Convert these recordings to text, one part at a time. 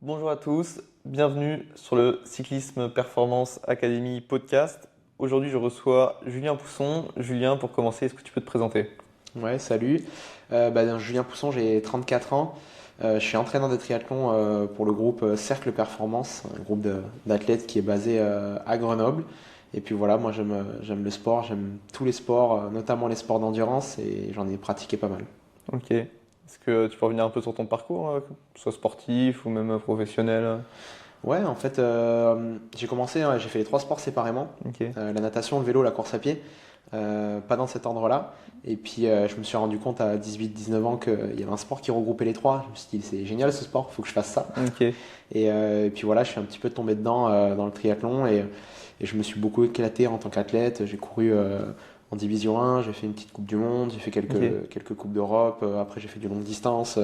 Bonjour à tous, bienvenue sur le Cyclisme Performance Academy podcast. Aujourd'hui, je reçois Julien Pousson. Julien, pour commencer, est-ce que tu peux te présenter? Ouais, salut. Julien Pousson, j'ai 34 ans. Je suis entraîneur de triathlon pour le groupe Cercle Performance, un groupe d'athlètes qui est basé à Grenoble. Et puis voilà, moi j'aime le sport, j'aime tous les sports, notamment les sports d'endurance, et j'en ai pratiqué pas mal. Ok. Est-ce que tu peux revenir un peu sur ton parcours, que ce soit sportif ou même professionnel? Ouais, en fait, j'ai commencé, j'ai fait les trois sports séparément. Ok. La natation, le vélo, la course à pied. Pas dans cet ordre-là. Et puis je me suis rendu compte à 18-19 ans qu'il y avait un sport qui regroupait les trois. Je me suis dit, c'est génial ce sport, il faut que je fasse ça. Ok. Et puis voilà, je suis un petit peu tombé dedans dans le triathlon et je me suis beaucoup éclaté en tant qu'athlète. J'ai couru en division 1, j'ai fait une petite coupe du monde, j'ai fait Ok. quelques coupes d'Europe. Après, j'ai fait du longue distance,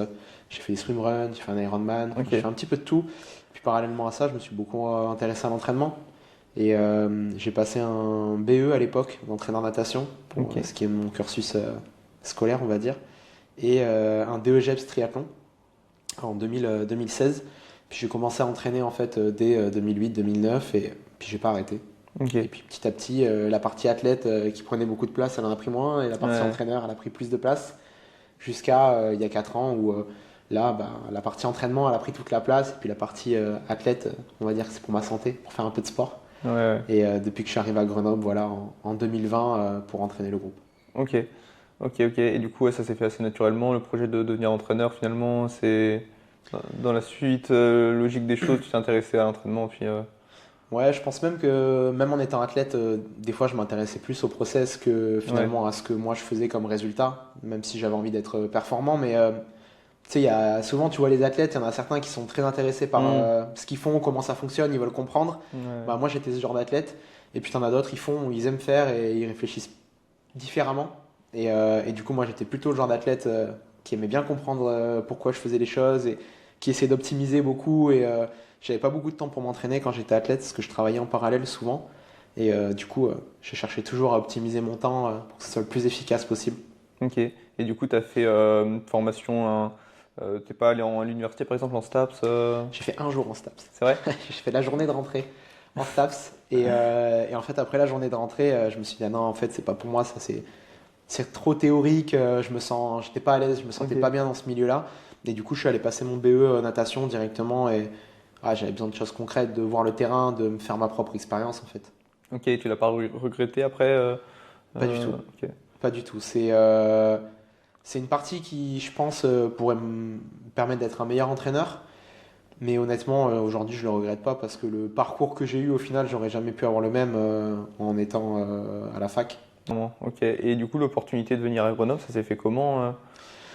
j'ai fait des swimruns, j'ai fait un Ironman. Enfin, j'ai fait Ok. un petit peu de tout. Puis parallèlement à ça, je me suis beaucoup intéressé à l'entraînement. Et j'ai passé un BE à l'époque d'entraîneur natation, pour Ok. ce qui est mon cursus scolaire, on va dire, et un DEGEPS triathlon en 2016. Puis j'ai commencé à entraîner en fait dès 2008-2009 et puis j'ai pas arrêté. Et Ok. puis petit à petit, la partie athlète qui prenait beaucoup de place, elle en a pris moins, et la partie Ouais. entraîneur, elle a pris plus de place, jusqu'à il y a 4 ans où là, la partie entraînement, elle a pris toute la place, et puis la partie athlète, on va dire que c'est pour ma santé, pour faire un peu de sport. Ouais. Ouais. Et depuis que je suis arrivé à Grenoble, voilà, en 2020, pour entraîner le groupe. Ok. Ok. Ok. Et du coup, ouais, ça s'est fait assez naturellement. Le projet de devenir entraîneur, finalement, c'est dans la suite logique des choses. Tu t'es intéressé à l'entraînement, puis. Ouais, je pense même que même en étant athlète, des fois je m'intéressais plus au process que Ouais. finalement à ce que moi je faisais comme résultat, même si j'avais envie d'être performant. Mais tu sais, souvent tu vois les athlètes, il y en a certains qui sont très intéressés par Hmm. ce qu'ils font, comment ça fonctionne, ils veulent comprendre. Ouais. Bah, moi j'étais ce genre d'athlète. Et puis t'en as d'autres, ils aiment faire et ils réfléchissent différemment. Et du coup, moi j'étais plutôt le genre d'athlète qui aimait bien comprendre pourquoi je faisais les choses et qui essayait d'optimiser beaucoup. Et j'avais pas beaucoup de temps pour m'entraîner quand j'étais athlète parce que je travaillais en parallèle souvent. Et du coup, je cherchais toujours à optimiser mon temps pour que ce soit le plus efficace possible. Ok. Et du coup, tu as fait une formation, t'es pas allé à l'université par exemple en STAPS, J'ai fait un jour en STAPS. c'est vrai? J'ai fait la journée de rentrée en STAPS. Et en fait, après la journée de rentrée, je me suis dit, ah non, en fait, c'est pas pour moi, ça c'est trop théorique, j'étais pas à l'aise, je me sentais pas Ok. bien dans ce milieu-là. Et du coup, je suis allé passer mon BE natation directement et j'avais besoin de choses concrètes, de voir le terrain, de me faire ma propre expérience en fait. Ok, tu l'as pas regretté après Pas du tout, ok. pas du tout. C'est une partie qui, je pense, pourrait me permettre d'être un meilleur entraîneur. Mais honnêtement, aujourd'hui, je le regrette pas parce que le parcours que j'ai eu, au final, j'aurais jamais pu avoir le même en étant à la fac. Vraiment, ok. Et du coup, l'opportunité de venir à Grenoble, ça s'est fait comment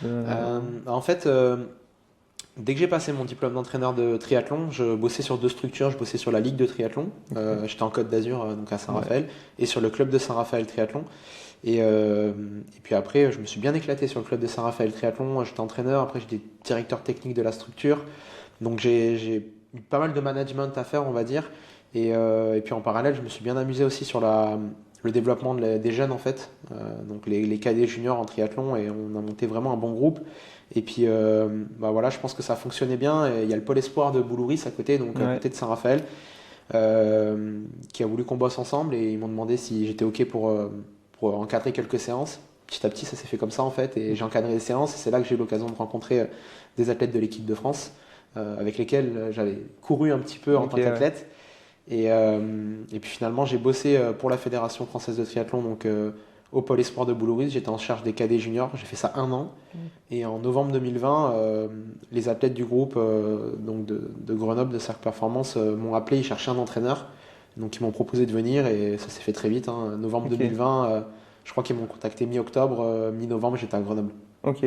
En fait, dès que j'ai passé mon diplôme d'entraîneur de triathlon, je bossais sur deux structures. Je bossais sur la Ligue de triathlon. Ok. J'étais en Côte d'Azur, donc à Ouais. Saint-Raphaël, et sur le club de Saint-Raphaël Triathlon. Et puis après, je me suis bien éclaté sur le club de Saint-Raphaël Triathlon. J'étais entraîneur, après j'étais directeur technique de la structure. Donc j'ai eu pas mal de management à faire, on va dire. Et puis en parallèle, je me suis bien amusé aussi sur le développement des jeunes en fait. Donc les cadets juniors en triathlon, et on a monté vraiment un bon groupe. Et puis voilà, je pense que ça fonctionnait bien. Et il y a le pôle espoir de Boulouris à côté, donc à Ouais. côté de Saint-Raphaël, qui a voulu qu'on bosse ensemble et ils m'ont demandé si j'étais OK pour encadrer quelques séances. Petit à petit, ça s'est fait comme ça en fait, et j'ai encadré des séances, et c'est là que j'ai eu l'occasion de rencontrer des athlètes de l'équipe de France, avec lesquels j'avais couru un petit peu en Ok, tant ouais. qu'athlète. Et puis finalement, j'ai bossé pour la Fédération française de triathlon, donc au pôle espoir de Boulouris. J'étais en charge des cadets juniors, j'ai fait ça un an. Et en novembre 2020, les athlètes du groupe donc de Grenoble, de Cercle Performance, m'ont appelé, ils cherchaient un entraîneur. Donc ils m'ont proposé de venir, et ça s'est fait très vite, hein. Novembre Ok. 2020, je crois qu'ils m'ont contacté mi-octobre, mi-novembre, j'étais à Grenoble. Ok.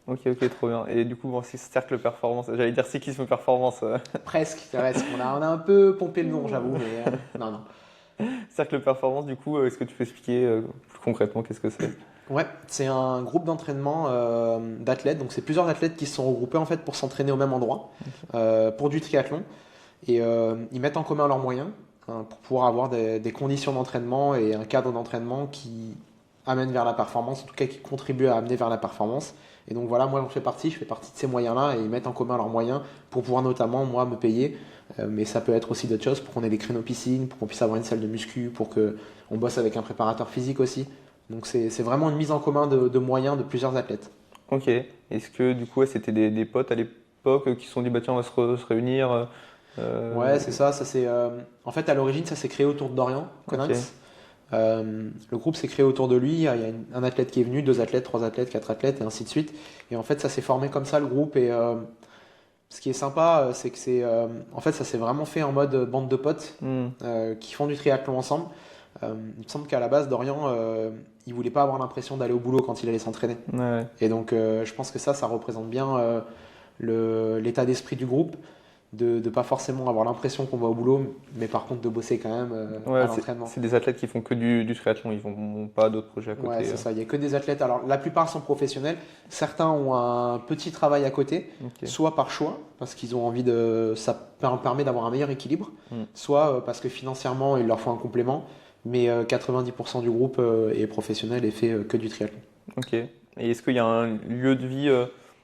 Ok, ok, trop bien. Et du coup, bon, si cercle performance, j'allais dire cyclisme performance. Presque, c'est vrai, on a un peu pompé le nom, j'avoue, mais non, non. Cercle performance, du coup, est-ce que tu peux expliquer plus concrètement qu'est-ce que c'est? Ouais, c'est un groupe d'entraînement d'athlètes, donc c'est plusieurs athlètes qui se sont regroupés en fait pour s'entraîner au même endroit, pour du triathlon. Et ils mettent en commun leurs moyens, hein, pour pouvoir avoir des conditions d'entraînement et un cadre d'entraînement qui amène vers la performance, en tout cas qui contribuent à amener vers la performance. Et donc voilà, moi je fais partie de ces moyens-là et ils mettent en commun leurs moyens pour pouvoir notamment, moi, me payer. Mais ça peut être aussi d'autres choses pour qu'on ait des créneaux piscine, pour qu'on puisse avoir une salle de muscu, pour qu'on bosse avec un préparateur physique aussi. Donc c'est vraiment une mise en commun de moyens de plusieurs athlètes. Ok. Est-ce que du coup, ouais, c'était des potes à l'époque qui se sont dit, bah tiens, on va se réunir. Ouais, c'est ça. En fait, à l'origine, ça s'est créé autour de Dorian Ok. Coninx. Le groupe s'est créé autour de lui. Il y a un athlète qui est venu, deux athlètes, trois athlètes, quatre athlètes, et ainsi de suite. Et en fait, ça s'est formé comme ça, le groupe. Et ce qui est sympa, c'est que en fait, ça s'est vraiment fait en mode bande de potes Hmm. qui font du triathlon ensemble. Il me semble qu'à la base, Dorian, il voulait pas avoir l'impression d'aller au boulot quand il allait s'entraîner. Ouais, ouais. Et donc, je pense que ça représente bien l'état d'esprit du groupe, de ne pas forcément avoir l'impression qu'on va au boulot, mais par contre de bosser quand même Ouais, à l'entraînement. c'est des athlètes qui font que du triathlon, ils font pas d'autres projets à Ouais, côté. c'est ça. Il n'y a que des athlètes. Alors, la plupart sont professionnels. Certains ont un petit travail à côté, Ok. soit par choix, parce qu'ils ont envie ça leur permet d'avoir un meilleur équilibre, Hmm. soit parce que financièrement, il leur faut un complément. Mais 90% du groupe est professionnel et fait que du triathlon. Ok. Et est-ce qu'il y a un lieu de vie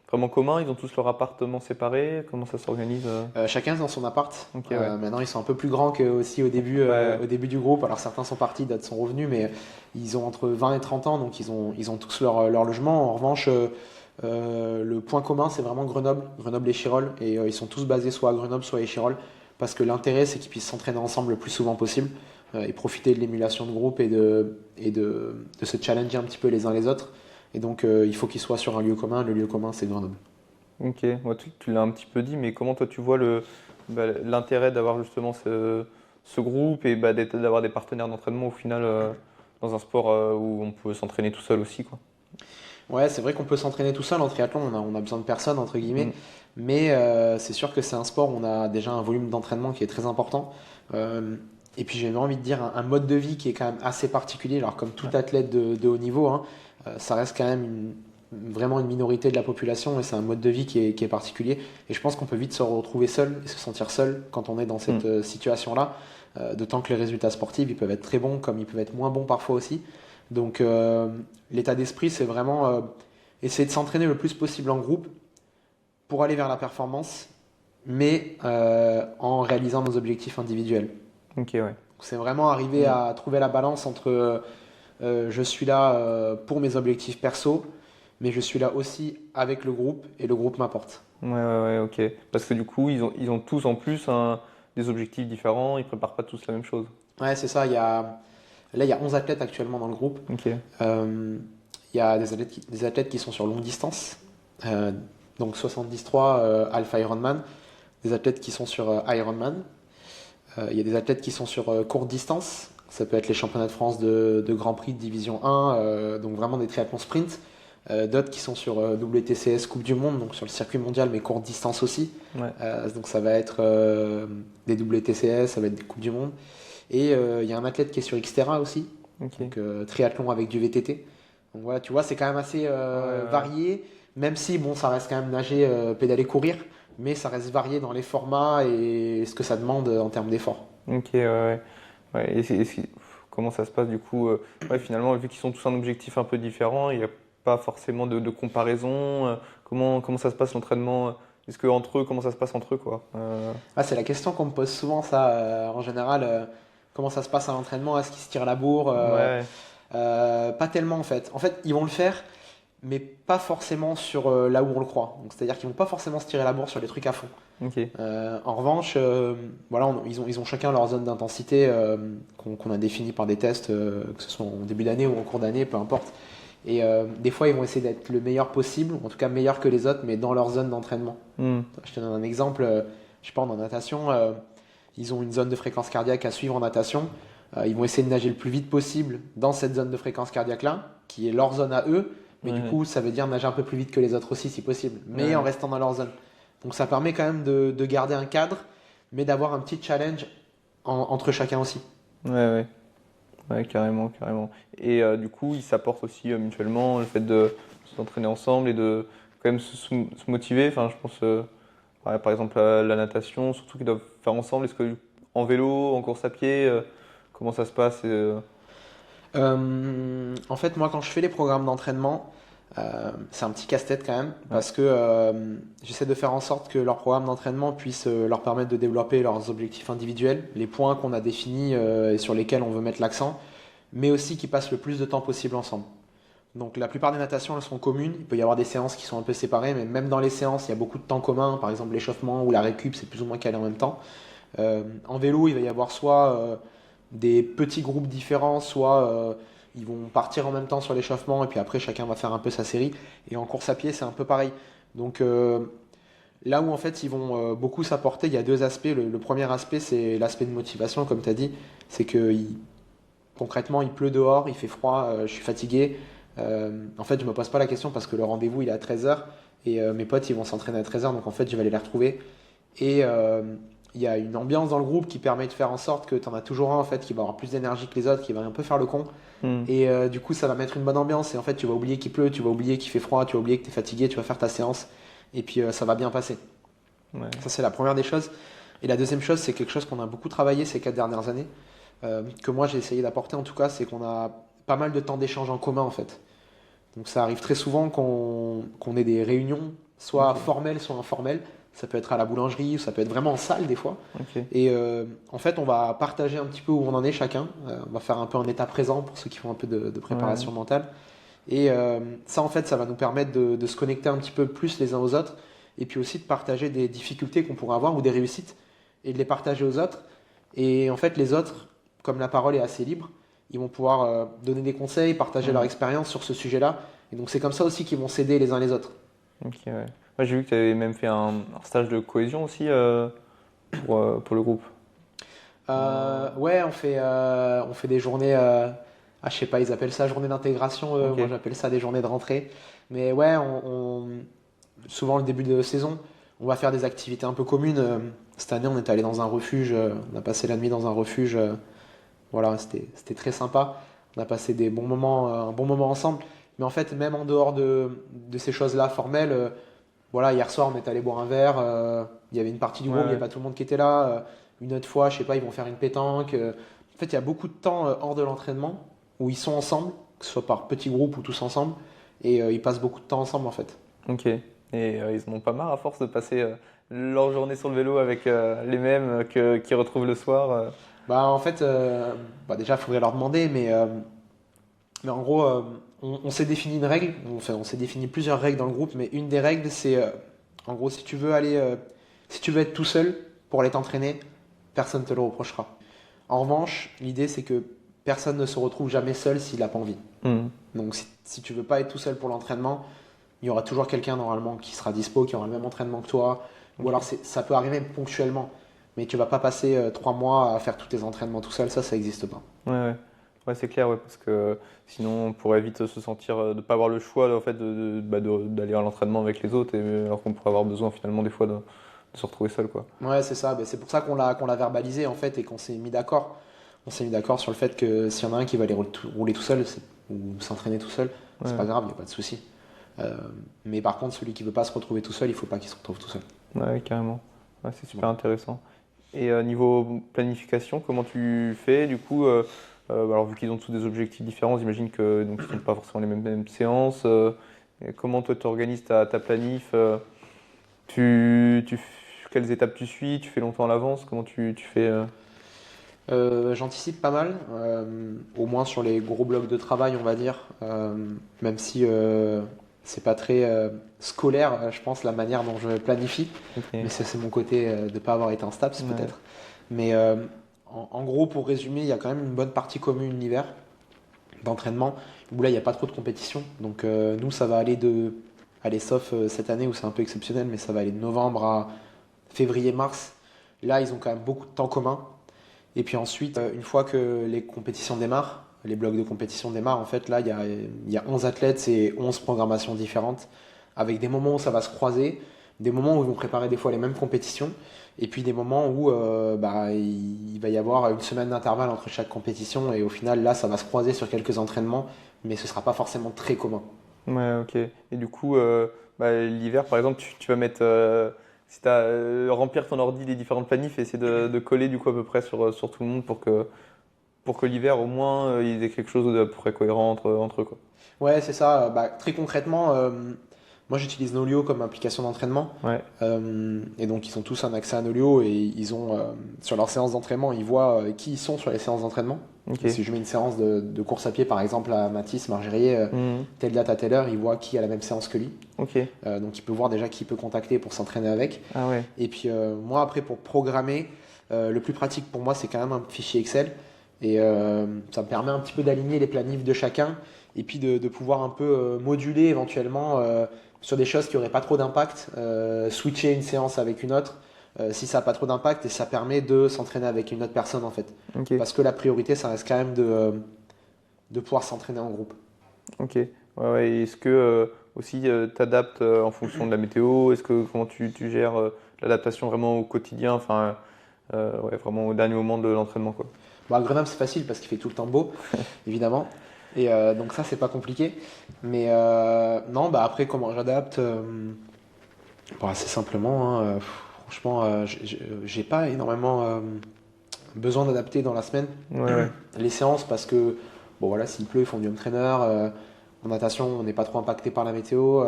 vraiment commun? Ils ont tous leur appartement séparé? Comment ça s'organise? Chacun dans son appart. Ok, ouais. Maintenant, ils sont un peu plus grands qu'aussi Ouais. au début du groupe. Alors, certains sont partis, d'autres sont revenus, mais ils ont entre 20 et 30 ans, donc ils ont tous leur logement. En revanche, le point commun, c'est vraiment Grenoble, Grenoble et Chirol. Et ils sont tous basés soit à Grenoble, soit à Échirol, parce que l'intérêt, c'est qu'ils puissent s'entraîner ensemble le plus souvent possible et profiter de l'émulation de groupe et de se challenger un petit peu les uns les autres. Et donc, il faut qu'ils soient sur un lieu commun. Le lieu commun, c'est Grenoble. Ok. Ouais, tu l'as un petit peu dit, mais comment toi tu vois l'intérêt d'avoir justement ce groupe et bah, d'avoir des partenaires d'entraînement au final dans un sport où on peut s'entraîner tout seul aussi, quoi. Ouais, c'est vrai qu'on peut s'entraîner tout seul en triathlon, on a besoin de personne, entre guillemets, Hmm. mais c'est sûr que c'est un sport où on a déjà un volume d'entraînement qui est très important. Euh, et puis j'ai envie de dire un mode de vie qui est quand même assez particulier. Alors comme tout Ouais. athlète de haut niveau, hein, ça reste quand même vraiment une minorité de la population et c'est un mode de vie qui est particulier. Et je pense qu'on peut vite se retrouver seul et se sentir seul quand on est dans cette Hmm. situation-là. D'autant que les résultats sportifs, ils peuvent être très bons comme ils peuvent être moins bons parfois aussi. Donc l'état d'esprit, c'est vraiment essayer de s'entraîner le plus possible en groupe pour aller vers la performance, mais en réalisant nos objectifs individuels. Ok, ouais. C'est vraiment arriver Hmm. à trouver la balance entre je suis là pour mes objectifs perso, mais je suis là aussi avec le groupe et le groupe m'apporte. Ouais, ouais, ouais, ok. Parce que du coup, ils ont tous en plus des objectifs différents, ils préparent pas tous la même chose. Ouais, c'est ça. Là, il y a 11 athlètes actuellement dans le groupe. Ok. Euh, il y a des athlètes qui sont sur longue distance, euh, donc 73 Alpha Ironman, des athlètes qui sont sur Ironman. Il y a des athlètes qui sont sur courte distance. Ça peut être les championnats de France de Grand Prix de Division 1, donc vraiment des triathlons sprint. D'autres qui sont sur WTCS Coupe du Monde, donc sur le circuit mondial, mais courte distance aussi. Ouais. Donc ça va être des WTCS, ça va être des Coupes du Monde. Et il y a un athlète qui est sur Xterra aussi, Ok. donc triathlon avec du VTT. Donc voilà, tu vois, c'est quand même assez Ouais, ouais. varié, même si bon, ça reste quand même nager, pédaler, courir, mais ça reste varié dans les formats et ce que ça demande en termes d'effort. Ok, ouais, ouais. Ouais, comment ça se passe du coup ouais, finalement, vu qu'ils sont tous un objectif un peu différent, il n'y a pas forcément de comparaison. Comment ça se passe l'entraînement? Est-ce que entre eux, comment ça se passe entre eux, quoi? Ah, c'est la question qu'on me pose souvent, ça, en général. Comment ça se passe à l'entraînement? Est-ce qu'ils se tirent la bourre? Ouais, Pas tellement en fait. En fait, ils vont le faire, mais pas forcément sur là où on le croit. Donc, c'est-à-dire qu'ils vont pas forcément se tirer la bourre sur les trucs à fond. ok. En revanche, voilà, ils ont chacun leur zone d'intensité qu'on a définie par des tests, que ce soit en début d'année ou en cours d'année, peu importe. Et des fois, ils vont essayer d'être le meilleur possible, ou en tout cas meilleur que les autres, mais dans leur zone d'entraînement. Hmm. Je te donne un exemple. Je sais pas, en natation, ils ont une zone de fréquence cardiaque à suivre en natation. Ils vont essayer de nager le plus vite possible dans cette zone de fréquence cardiaque-là, qui est leur zone à eux. Mais Ouais, du ouais. coup, ça veut dire nager un peu plus vite que les autres aussi, si possible, mais Ouais. en restant dans leur zone. Donc ça permet quand même de garder un cadre, mais d'avoir un petit challenge entre chacun aussi. Ouais, ouais. Ouais, carrément, carrément. Et du coup, ils s'apportent aussi mutuellement le fait de s'entraîner ensemble et de quand même se motiver. Enfin, je pense, ouais, par exemple, la natation, surtout qu'ils doivent faire ensemble. Est-ce que en vélo, en course à pied, comment ça se passe? En fait, moi, quand je fais les programmes d'entraînement, c'est un petit casse-tête quand même, Ouais. parce que j'essaie de faire en sorte que leur programme d'entraînement puisse leur permettre de développer leurs objectifs individuels, les points qu'on a définis et sur lesquels on veut mettre l'accent, mais aussi qu'ils passent le plus de temps possible ensemble. Donc la plupart des natations, elles sont communes. Il peut y avoir des séances qui sont un peu séparées, mais même dans les séances, il y a beaucoup de temps commun. Par exemple, l'échauffement ou la récup, c'est plus ou moins calé en même temps. En vélo, il va y avoir soit des petits groupes différents, soit ils vont partir en même temps sur l'échauffement et puis après chacun va faire un peu sa série. Et en course à pied, c'est un peu pareil. Donc là où en fait ils vont beaucoup s'apporter, il y a deux aspects. Le premier aspect, c'est l'aspect de motivation, comme tu as dit. C'est que concrètement, il pleut dehors, il fait froid, je suis fatigué. En fait, je me pose pas la question parce que le rendez-vous il est à 13h et mes potes ils vont s'entraîner à 13h, donc en fait je vais aller les retrouver. Et il y a une ambiance dans le groupe qui permet de faire en sorte que tu en as toujours un en fait qui va avoir plus d'énergie que les autres, qui va un peu faire le con. Hmm. Et du coup, ça va mettre une bonne ambiance. Et en fait, tu vas oublier qu'il pleut, tu vas oublier qu'il fait froid, tu vas oublier que tu es fatigué, tu vas faire ta séance. Et puis, ça va bien passer. Ouais. Ça, c'est la première des choses. Et la deuxième chose, c'est quelque chose qu'on a beaucoup travaillé ces 4 dernières années, que moi j'ai essayé d'apporter en tout cas, c'est qu'on a pas mal de temps d'échange en commun en fait. Donc ça arrive très souvent qu'on ait des réunions, soit Ok. formelles, soit informelles. Ça peut être à la boulangerie, ou ça peut être vraiment en salle des fois. Ok. Et en fait, on va partager un petit peu où on en est chacun. On va faire un peu un état présent pour ceux qui font un peu de Ouais. préparation mentale. Et ça, en fait, ça va nous permettre de se connecter un petit peu plus les uns aux autres. Et puis aussi de partager des difficultés qu'on pourrait avoir ou des réussites et de les partager aux autres. Et en fait, les autres, comme la parole est assez libre, ils vont pouvoir donner des conseils, partager leur Hmm. expérience sur ce sujet-là. Et donc, c'est comme ça aussi qu'ils vont s'aider les uns les autres. Ok, ouais. Moi, j'ai vu que tu avais même fait un stage de cohésion aussi pour le groupe. Ouais, on fait des journées, je sais pas, ils appellent ça journée d'intégration, Ok. moi j'appelle ça des journées de rentrée. Mais ouais, souvent le début de saison, on va faire des activités un peu communes. Cette année, on est allé dans un refuge, on a passé la nuit dans un refuge, voilà, c'était très sympa. On a passé des bons moments, un bon moment ensemble. Mais en fait, même en dehors de ces choses-là formelles, voilà, hier soir, on est allé boire un verre. Il y avait une partie du Ouais, groupe, il n'y avait ouais. pas tout le monde qui était là. Une autre fois, je sais pas, ils vont faire une pétanque. En fait, il y a beaucoup de temps hors de l'entraînement où ils sont ensemble, que ce soit par petits groupes ou tous ensemble. Et ils passent beaucoup de temps ensemble, en fait. Ok. Et ils en ont pas marre à force de passer leur journée sur le vélo avec les mêmes qu'ils retrouvent le soir. Bah, en fait, déjà, il faudrait leur demander, mais en gros, on s'est défini une règle. Enfin, on s'est défini plusieurs règles dans le groupe, mais une des règles, c'est en gros, si tu veux être tout seul pour aller t'entraîner, personne ne te le reprochera. En revanche, l'idée c'est que personne ne se retrouve jamais seul s'il n'a pas envie. Hmm. Donc si tu veux pas être tout seul pour l'entraînement, il y aura toujours quelqu'un normalement qui sera dispo, qui aura le même entraînement que toi. Ou alors Ok. ça peut arriver ponctuellement, mais tu vas pas passer 3 mois à faire tous tes entraînements tout seul, ça n'existe pas. Ouais, ouais. Ouais, c'est clair, ouais, parce que sinon on pourrait vite se sentir de ne pas avoir le choix en fait, d'aller à l'entraînement avec les autres, alors qu'on pourrait avoir besoin finalement des fois de se retrouver seul, quoi. Ouais, c'est ça. Ben, c'est pour ça qu'on l'a verbalisé en fait et qu'on s'est mis d'accord. On s'est mis d'accord sur le fait que s'il y en a un qui va aller rouler tout seul ou s'entraîner tout seul, c'est pas Ouais, grave, il n'y a pas de souci. Euh, mais par contre, celui qui veut pas se retrouver tout seul, il faut pas qu'il se retrouve tout seul. ouais, carrément. Ouais, c'est super Voilà. intéressant. Et niveau planification, comment tu fais du coup alors vu qu'ils ont tous des objectifs différents, j'imagine que donc ils font pas forcément les mêmes séances. Et comment toi tu organises ta planif quelles étapes tu suis? Tu fais longtemps à l'avance? Comment tu fais J'anticipe pas mal, au moins sur les gros blocs de travail, on va dire, même si c'est pas très scolaire, je pense, la manière dont je planifie, mais Ok. ça, c'est mon côté de ne pas avoir été un STAPS Ouais. peut-être. Mais en gros, pour résumer, il y a quand même une bonne partie commune l'hiver d'entraînement, où là, il n'y a pas trop de compétition. Donc nous, ça va aller allez, sauf cette année où c'est un peu exceptionnel, mais ça va aller de novembre à février-mars. Là, ils ont quand même beaucoup de temps commun. Et puis ensuite, une fois que les compétitions démarrent, les blocs de compétition démarrent, en fait, là, il y a 11 athlètes et 11 programmations différentes, avec des moments où ça va se croiser, des moments où ils vont préparer des fois les mêmes compétitions, et puis des moments où il va y avoir une semaine d'intervalle entre chaque compétition, et au final, là, ça va se croiser sur quelques entraînements, mais ce ne sera pas forcément très commun. Ouais, ok. Et du coup, l'hiver, par exemple, tu vas mettre, si tu remplir ton ordi des différentes planifs et essayer de coller du coup à peu près sur tout le monde pour que pour que l'hiver, au moins, il y ait quelque chose d'à peu près cohérent entre eux, quoi. Ouais, c'est ça. Bah, très concrètement, moi j'utilise Nolio comme application d'entraînement. Ouais, Et donc ils ont tous un accès à Nolio et ils ont sur leurs séances d'entraînement, ils voient qui ils sont sur les séances d'entraînement. ok. Donc, si je mets une séance de course à pied par exemple à Mathis Margerier, Mhm. telle date à telle heure, il voit qui a la même séance que lui. Ok. Donc il peut voir déjà qui il peut contacter pour s'entraîner avec. Ah ouais. Et puis moi après pour programmer, le plus pratique pour moi c'est quand même un fichier Excel. Et ça me permet un petit peu d'aligner les planifs de chacun et puis de pouvoir un peu moduler éventuellement sur des choses qui n'auraient pas trop d'impact, switcher une séance avec une autre si ça n'a pas trop d'impact et ça permet de s'entraîner avec une autre personne en fait. Ok. Parce que la priorité ça reste quand même de pouvoir s'entraîner en groupe. Ok. Ouais, ouais. Et est-ce que aussi t'adaptes en fonction de la météo? Comment tu gères l'adaptation vraiment au quotidien? Enfin, ouais, vraiment au dernier moment de l'entraînement, quoi. Bon, à Grenoble c'est facile parce qu'il fait tout le temps beau, évidemment. Et donc ça c'est pas compliqué. Mais non, bah après comment j'adapte bon, assez simplement, hein, franchement, j'ai pas énormément besoin d'adapter dans la semaine Ouais, ouais. les séances parce que, bon voilà, s'il pleut, ils font du home trainer. En natation, on n'est pas trop impacté par la météo.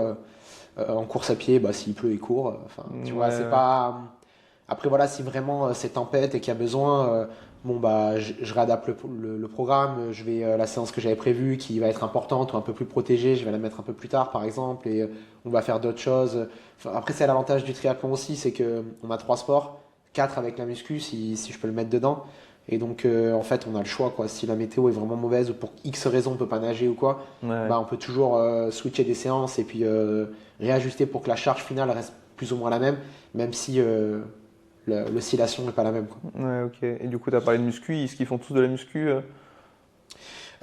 En course à pied, bah, s'il pleut, il court. Enfin, tu Ouais, vois, c'est ouais. pas. Après, voilà, si vraiment c'est tempête et qu'il y a besoin, bon, bah, je réadapte le programme. Je vais la séance que j'avais prévue qui va être importante ou un peu plus protégée, je vais la mettre un peu plus tard, par exemple, et on va faire d'autres choses. Enfin, après, c'est l'avantage du triathlon aussi, c'est que on a trois sports, quatre avec la muscu, si je peux le mettre dedans. Et donc, en fait, on a le choix, quoi. Si la météo est vraiment mauvaise ou pour X raison on peut pas nager ou quoi, Ouais. bah, on peut toujours switcher des séances et puis réajuster pour que la charge finale reste plus ou moins la même, même si l'oscillation n'est pas la même, quoi. Ouais, ok. Et du coup, t'as parlé de muscu. Est-ce qu'ils font tous de la muscu?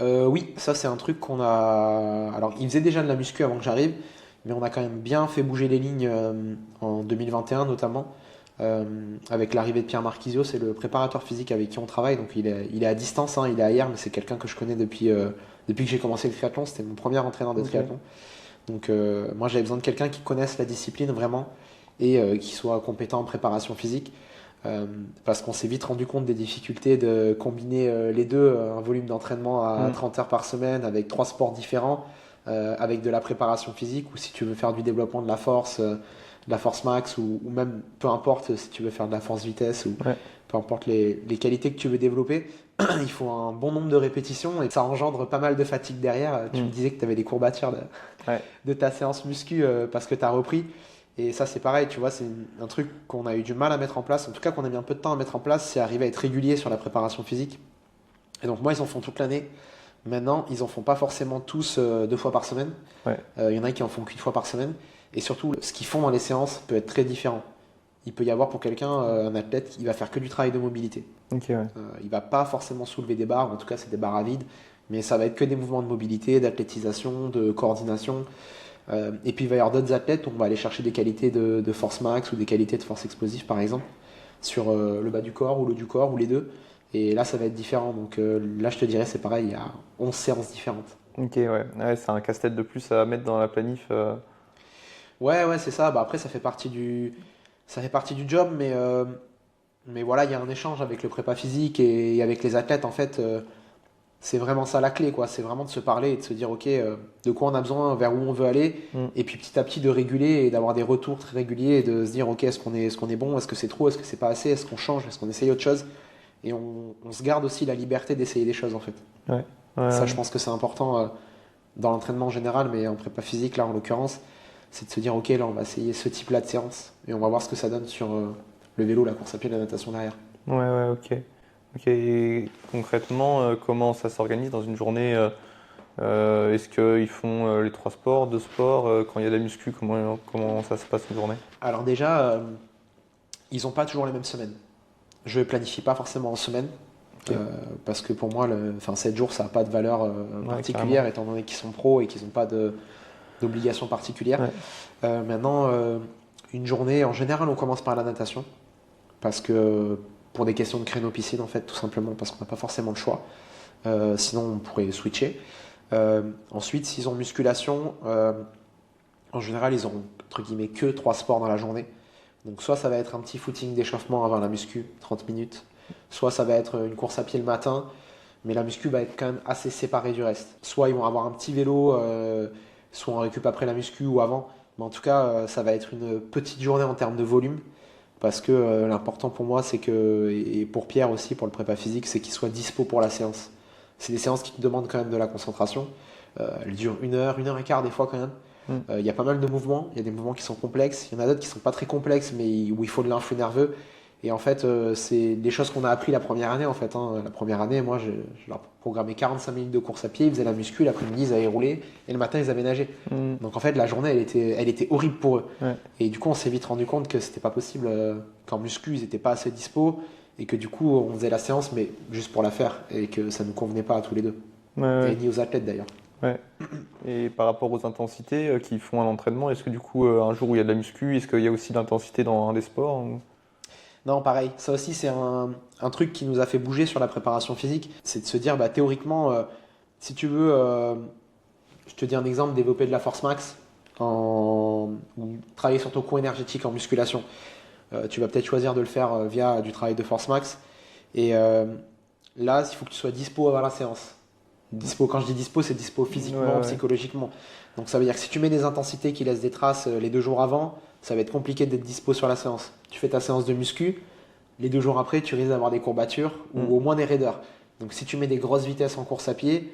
Oui, ça c'est un truc qu'on a. Alors, ils faisaient déjà de la muscu avant que j'arrive, mais on a quand même bien fait bouger les lignes en 2021 notamment. Avec l'arrivée de Pierre Marquisio, c'est le préparateur physique avec qui on travaille, donc il est à distance, hein, il est ailleurs, mais c'est quelqu'un que je connais depuis que j'ai commencé le triathlon, c'était mon premier entraîneur de Ok. triathlon. Donc moi j'avais besoin de quelqu'un qui connaisse la discipline vraiment et qui soit compétent en préparation physique. Parce qu'on s'est vite rendu compte des difficultés de combiner les deux, un volume d'entraînement à Hmm. 30 heures par semaine avec trois sports différents, avec de la préparation physique ou si tu veux faire du développement de la force max ou même peu importe si tu veux faire de la force vitesse ou Ouais. peu importe les qualités que tu veux développer, il faut un bon nombre de répétitions et ça engendre pas mal de fatigue derrière. Tu me Hmm. disais que tu avais des courbatures Ouais. de ta séance muscu parce que tu as repris. Et ça, c'est pareil, tu vois, c'est un truc qu'on a eu du mal à mettre en place, en tout cas qu'on a mis un peu de temps à mettre en place, c'est arriver à être régulier sur la préparation physique. Et donc, moi, ils en font toute l'année. Maintenant, ils en font pas forcément tous deux fois par semaine. Ouais. Il y en a qui en font qu'une fois par semaine. Et surtout, ce qu'ils font dans les séances peut être très différent. Il peut y avoir pour quelqu'un, un athlète, qui va faire que du travail de mobilité. Ok, ouais. Il va pas forcément soulever des barres, en tout cas, c'est des barres à vide, mais ça va être que des mouvements de mobilité, d'athlétisation, de coordination. Et puis il va y avoir d'autres athlètes où on va aller chercher des qualités de force max ou des qualités de force explosive par exemple sur le bas du corps ou le haut du corps ou les deux. Et là ça va être différent. Donc là je te dirais c'est pareil, il y a 11 séances différentes. Ok, ouais. Ouais, c'est un casse-tête de plus à mettre dans la planif. Ouais ouais c'est ça. Bah, après ça fait partie du job mais voilà il y a un échange avec le prépa physique et avec les athlètes en fait. C'est vraiment ça la clé, quoi. C'est vraiment de se parler et de se dire, ok, de quoi on a besoin, vers où on veut aller, Hmm. et puis petit à petit de réguler et d'avoir des retours très réguliers et de se dire, ok, est-ce qu'on est bon, est-ce que c'est trop, est-ce que c'est pas assez, est-ce qu'on change, est-ce qu'on essaye autre chose, et on se garde aussi la liberté d'essayer des choses en fait. Ouais. Ouais, Ça, ouais. je pense que c'est important dans l'entraînement en général, mais en prépa physique là en l'occurrence, c'est de se dire, ok, là on va essayer ce type-là de séance et on va voir ce que ça donne sur le vélo, la course à pied, la natation derrière. Ouais, ouais, ok. Ok, et concrètement, comment ça s'organise dans une journée? Est-ce qu'ils font les trois sports, deux sports? Quand il y a de la muscu, comment ça se passe une journée? Alors déjà, ils n'ont pas toujours les mêmes semaines. Je planifie pas forcément en semaine. Ok. Parce que pour moi, 7 jours, ça n'a pas de valeur Ouais, particulière, carrément. étant donné qu'ils sont pros et qu'ils n'ont pas d'obligation particulière. Ouais. Maintenant, une journée, en général, on commence par la natation, parce que pour des questions de créneau piscine, en fait, tout simplement, parce qu'on n'a pas forcément le choix. Sinon, on pourrait switcher. Ensuite, s'ils ont musculation, en général, ils ont, entre guillemets, que 3 sports dans la journée. Donc, soit ça va être un petit footing d'échauffement avant la muscu, 30 minutes. Soit ça va être une course à pied le matin, mais la muscu va être quand même assez séparée du reste. Soit ils vont avoir un petit vélo, soit on récup après la muscu ou avant. Mais en tout cas, ça va être une petite journée en termes de volume. Parce que l'important pour moi, c'est que, et pour Pierre aussi, pour le prépa physique, c'est qu'il soit dispo pour la séance. C'est des séances qui te demandent quand même de la concentration. Elles durent 1 heure et quart des fois quand même. Mm. Il y a pas mal de mouvements. Il y a des mouvements qui sont complexes. Il y en a d'autres qui sont pas très complexes, mais où il faut de l'influx nerveux. Et en fait, c'est des choses qu'on a appris la première année en fait. Hein. La première année, moi, je leur programmais 45 minutes de course à pied. Ils faisaient la muscu, l'après-midi, ils avaient roulé, et le matin, ils avaient nagé. Mm. Donc en fait, la journée, elle était horrible pour eux. Ouais. Et du coup, on s'est vite rendu compte que c'était pas possible qu'en muscu, ils n'étaient pas assez dispo et que du coup, on faisait la séance, mais juste pour la faire et que ça ne nous convenait pas à tous les deux. Ouais, Et ni aux athlètes d'ailleurs. ouais. Et par rapport aux intensités qu'ils font à l'entraînement, est-ce que du coup, un jour où il y a de la muscu, est-ce qu'il y a aussi de l'intensité dans un des sports ou... Non, pareil. Ça aussi, c'est un truc qui nous a fait bouger sur la préparation physique. C'est de se dire, bah, théoriquement, si tu veux, je te dis un exemple, développer de la force max ou travailler sur ton coût énergétique en musculation. Tu vas peut-être choisir de le faire via du travail de force max. Et là, il faut que tu sois dispo avant la séance. Dispo, quand je dis dispo, c'est dispo physiquement, Ouais, ouais. psychologiquement. Donc ça veut dire que si tu mets des intensités qui laissent des traces les 2 jours avant, ça va être compliqué d'être dispo sur la séance. Tu fais ta séance de muscu, les 2 jours après, tu risques d'avoir des courbatures ou au moins des raideurs. Donc si tu mets des grosses vitesses en course à pied,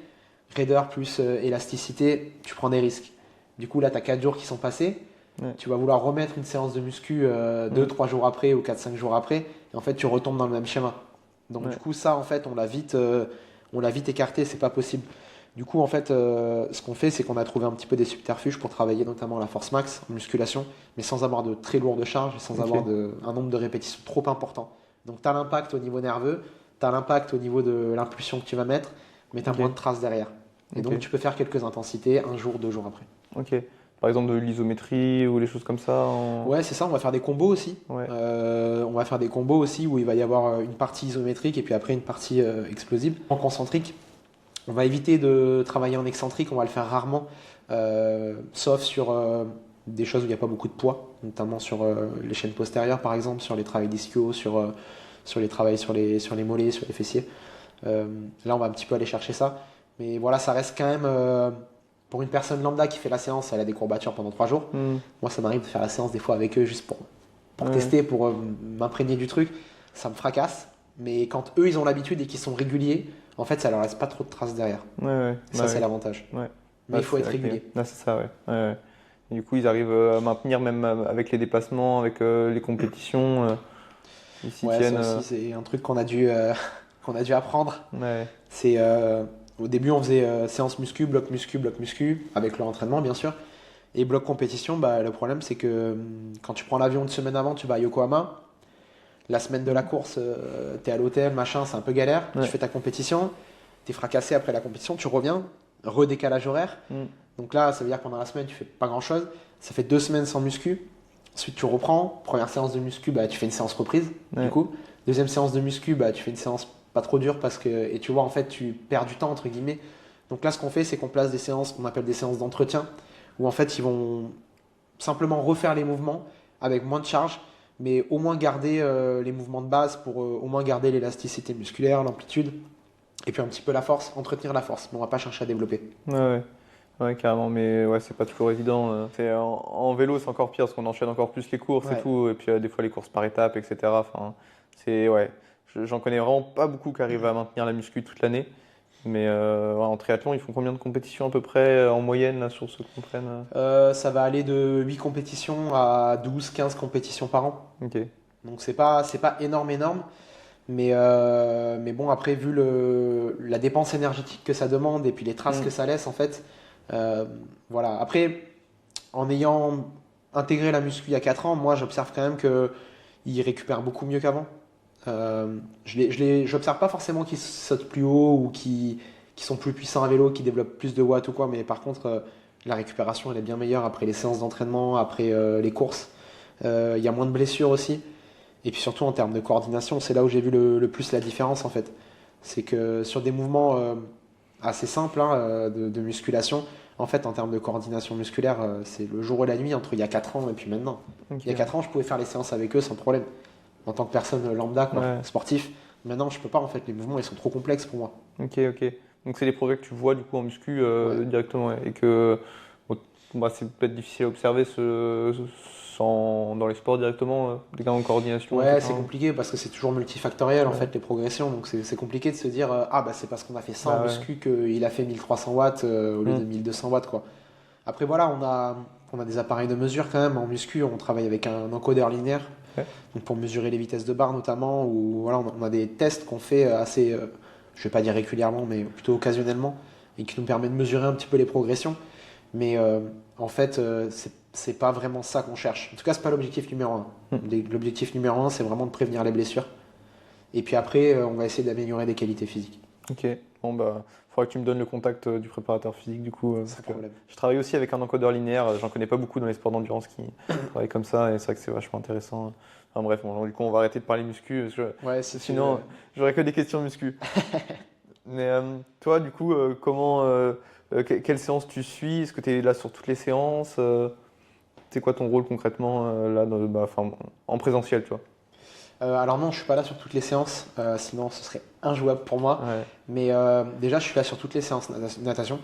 raideur plus élasticité, tu prends des risques. Du coup, là, tu as 4 jours qui sont passés. Ouais. Tu vas vouloir remettre une séance de muscu 2-3 jours après ou 4-5 jours après. Et en fait, tu retombes dans le même schéma. Donc Ouais. du coup, ça, en fait, on l'a vite écarté. C'est pas possible. Du coup, en fait, ce qu'on fait, c'est qu'on a trouvé un petit peu des subterfuges pour travailler notamment la force max en musculation, mais sans avoir de très lourdes charges et sans Ok. avoir un nombre de répétitions trop important. Donc, tu as l'impact au niveau nerveux, tu as l'impact au niveau de l'impulsion que tu vas mettre, mais tu as Ok. moins de traces derrière. Et Ok. donc, tu peux faire quelques intensités 1 jour, 2 jours après. Ok. Par exemple de l'isométrie ou les choses comme ça Ouais, c'est ça, on va faire des combos aussi. Ouais. On va faire des combos aussi où il va y avoir une partie isométrique et puis après une partie explosive. En concentrique, on va éviter de travailler en excentrique, on va le faire rarement, sauf sur des choses où il n'y a pas beaucoup de poids, notamment sur les chaînes postérieures par exemple, sur les travails d'ischio, sur les travails sur les mollets, sur les fessiers. Là, on va un petit peu aller chercher ça. Mais voilà, ça reste quand même, pour une personne lambda qui fait la séance, elle a des courbatures pendant 3 jours. Hmm. Moi, ça m'arrive de faire la séance des fois avec eux juste pour Ouais. tester, pour m'imprégner du truc. Ça me fracasse. Mais quand eux, ils ont l'habitude et qu'ils sont réguliers, en fait, ça leur laisse pas trop de traces derrière. Ouais, ouais. Ça, Bah c'est ouais. l'avantage. Ouais. Mais il faut c'est être vrai que- régulier. Ah, c'est ça, ouais. Ouais, ouais. Et du coup, ils arrivent à maintenir même avec les dépassements, avec les compétitions. Ils s'y Ouais, tiennent. ça aussi, c'est un truc qu'on a dû apprendre. Ouais. C'est au début, on faisait séance muscu, bloc muscu, avec le entraînement, bien sûr. Et bloc compétition, bah, le problème, c'est que quand tu prends l'avion une semaine avant, tu vas à Yokohama. La semaine de la course, t'es à l'hôtel, machin, c'est un peu galère. Ouais. Tu fais ta compétition, t'es fracassé après la compétition, tu reviens, redécalage horaire. Hmm. Donc là, ça veut dire que pendant la semaine, tu fais pas grand chose. Ça fait 2 semaines sans muscu. Ensuite, tu reprends. Première séance de muscu, bah, tu fais une séance reprise. Ouais. Du coup, deuxième séance de muscu, bah, tu fais une séance pas trop dure parce que, et tu vois, en fait, tu perds du temps entre guillemets. Donc là, ce qu'on fait, c'est qu'on place des séances qu'on appelle des séances d'entretien où en fait, ils vont simplement refaire les mouvements avec moins de charge, mais au moins garder les mouvements de base pour au moins garder l'élasticité musculaire, l'amplitude, et puis un petit peu la force, entretenir la force. Mais on va pas chercher à développer. Ouais, ouais. Ouais, carrément, mais ouais, c'est pas toujours évident. En vélo, c'est encore pire parce qu'on enchaîne encore plus les courses Ouais. et tout, et puis des fois les courses par étapes, etc. Enfin, ouais, j'en connais vraiment pas beaucoup qui arrivent à maintenir la muscu toute l'année. Mais ouais, en triathlon, ils font combien de compétitions à peu près en moyenne là, sur ceux qu'on prenne Ça va aller de 8 compétitions à 12-15 compétitions par an. Ok. Donc c'est pas énorme, mais bon, après, vu la dépense énergétique que ça demande et puis les traces Mm. que ça laisse, en fait, voilà. Après, en ayant intégré la muscu il y a 4 ans, moi j'observe quand même qu'ils récupèrent beaucoup mieux qu'avant. J'observe pas forcément qu'ils sautent plus haut ou qu'ils sont plus puissants à vélo, qu'ils développent plus de watts ou quoi, mais par contre, la récupération elle est bien meilleure après les séances d'entraînement, après les courses. Il y a moins de blessures aussi. Et puis surtout en termes de coordination, c'est là où j'ai vu le plus la différence en fait. C'est que sur des mouvements assez simples hein, de musculation, en fait en termes de coordination musculaire, c'est le jour et la nuit entre il y a 4 ans et puis maintenant. Ok. Il y a 4 ans, je pouvais faire les séances avec eux sans problème. En tant que personne lambda, quoi, Ouais. sportif. Maintenant, je peux pas en fait. Les mouvements, ils sont trop complexes pour moi. Ok. Donc c'est des progrès que tu vois du coup en muscu Ouais. directement ouais. Et que bon, bah, c'est peut-être difficile à observer dans les sports directement, des gars en coordination, Ouais, c'est etc. compliqué parce que c'est toujours multifactoriel en Ouais. fait les progressions. Donc c'est compliqué de se dire ah bah c'est parce qu'on a fait ça en Bah ouais. muscu qu'il a fait 1300 watts au lieu de Hmm. 1200 watts quoi. Après voilà, on a des appareils de mesure quand même en muscu. On travaille avec un encodeur linéaire Ouais. donc pour mesurer les vitesses de barre notamment. Ou voilà, on a des tests qu'on fait assez, je vais pas dire régulièrement, mais plutôt occasionnellement et qui nous permet de mesurer un petit peu les progressions. Mais en fait, c'est pas vraiment ça qu'on cherche. En tout cas, c'est pas l'objectif numéro un. Hmm. L'objectif numéro un, c'est vraiment de prévenir les blessures. Et puis après, on va essayer d'améliorer des qualités physiques. Ok. Bon bah, faudra que tu me donnes le contact du préparateur physique du coup, Sans parce que problème. je travaille aussi avec un encodeur linéaire. J'en connais pas beaucoup dans les sports d'endurance qui travaillent comme ça, et c'est vrai que c'est vachement intéressant. Enfin bref, bon, du coup on va arrêter de parler muscu, parce que Ouais, si tu veux. sinon j'aurais que des questions muscu. Mais toi, du coup, quelle séance tu suis? Est-ce que tu es là sur toutes les séances? C'est quoi ton rôle concrètement là, enfin, en présentiel, tu vois? Alors non, je suis pas là sur toutes les séances, sinon ce serait injouable pour moi. Ouais. Mais déjà, je suis là sur toutes les séances natation.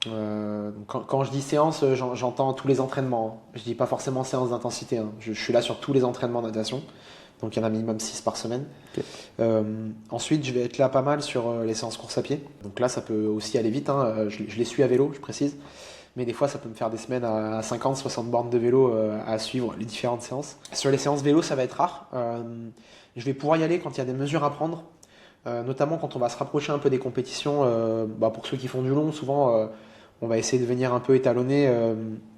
Donc quand je dis séance, j'entends tous les entraînements, hein. Je dis pas forcément séance d'intensité, hein. Je suis là sur tous les entraînements natation. Donc il y en a minimum 6 par semaine. Ok. Ensuite, je vais être là pas mal sur les séances course à pied. Donc là, ça peut aussi aller vite, hein. Je les suis à vélo, je précise. Mais des fois, ça peut me faire des semaines à 50, 60 bornes de vélo à suivre les différentes séances. Sur les séances vélo, ça va être rare. Je vais pouvoir y aller quand il y a des mesures à prendre, notamment quand on va se rapprocher un peu des compétitions. Pour ceux qui font du long, souvent, on va essayer de venir un peu étalonner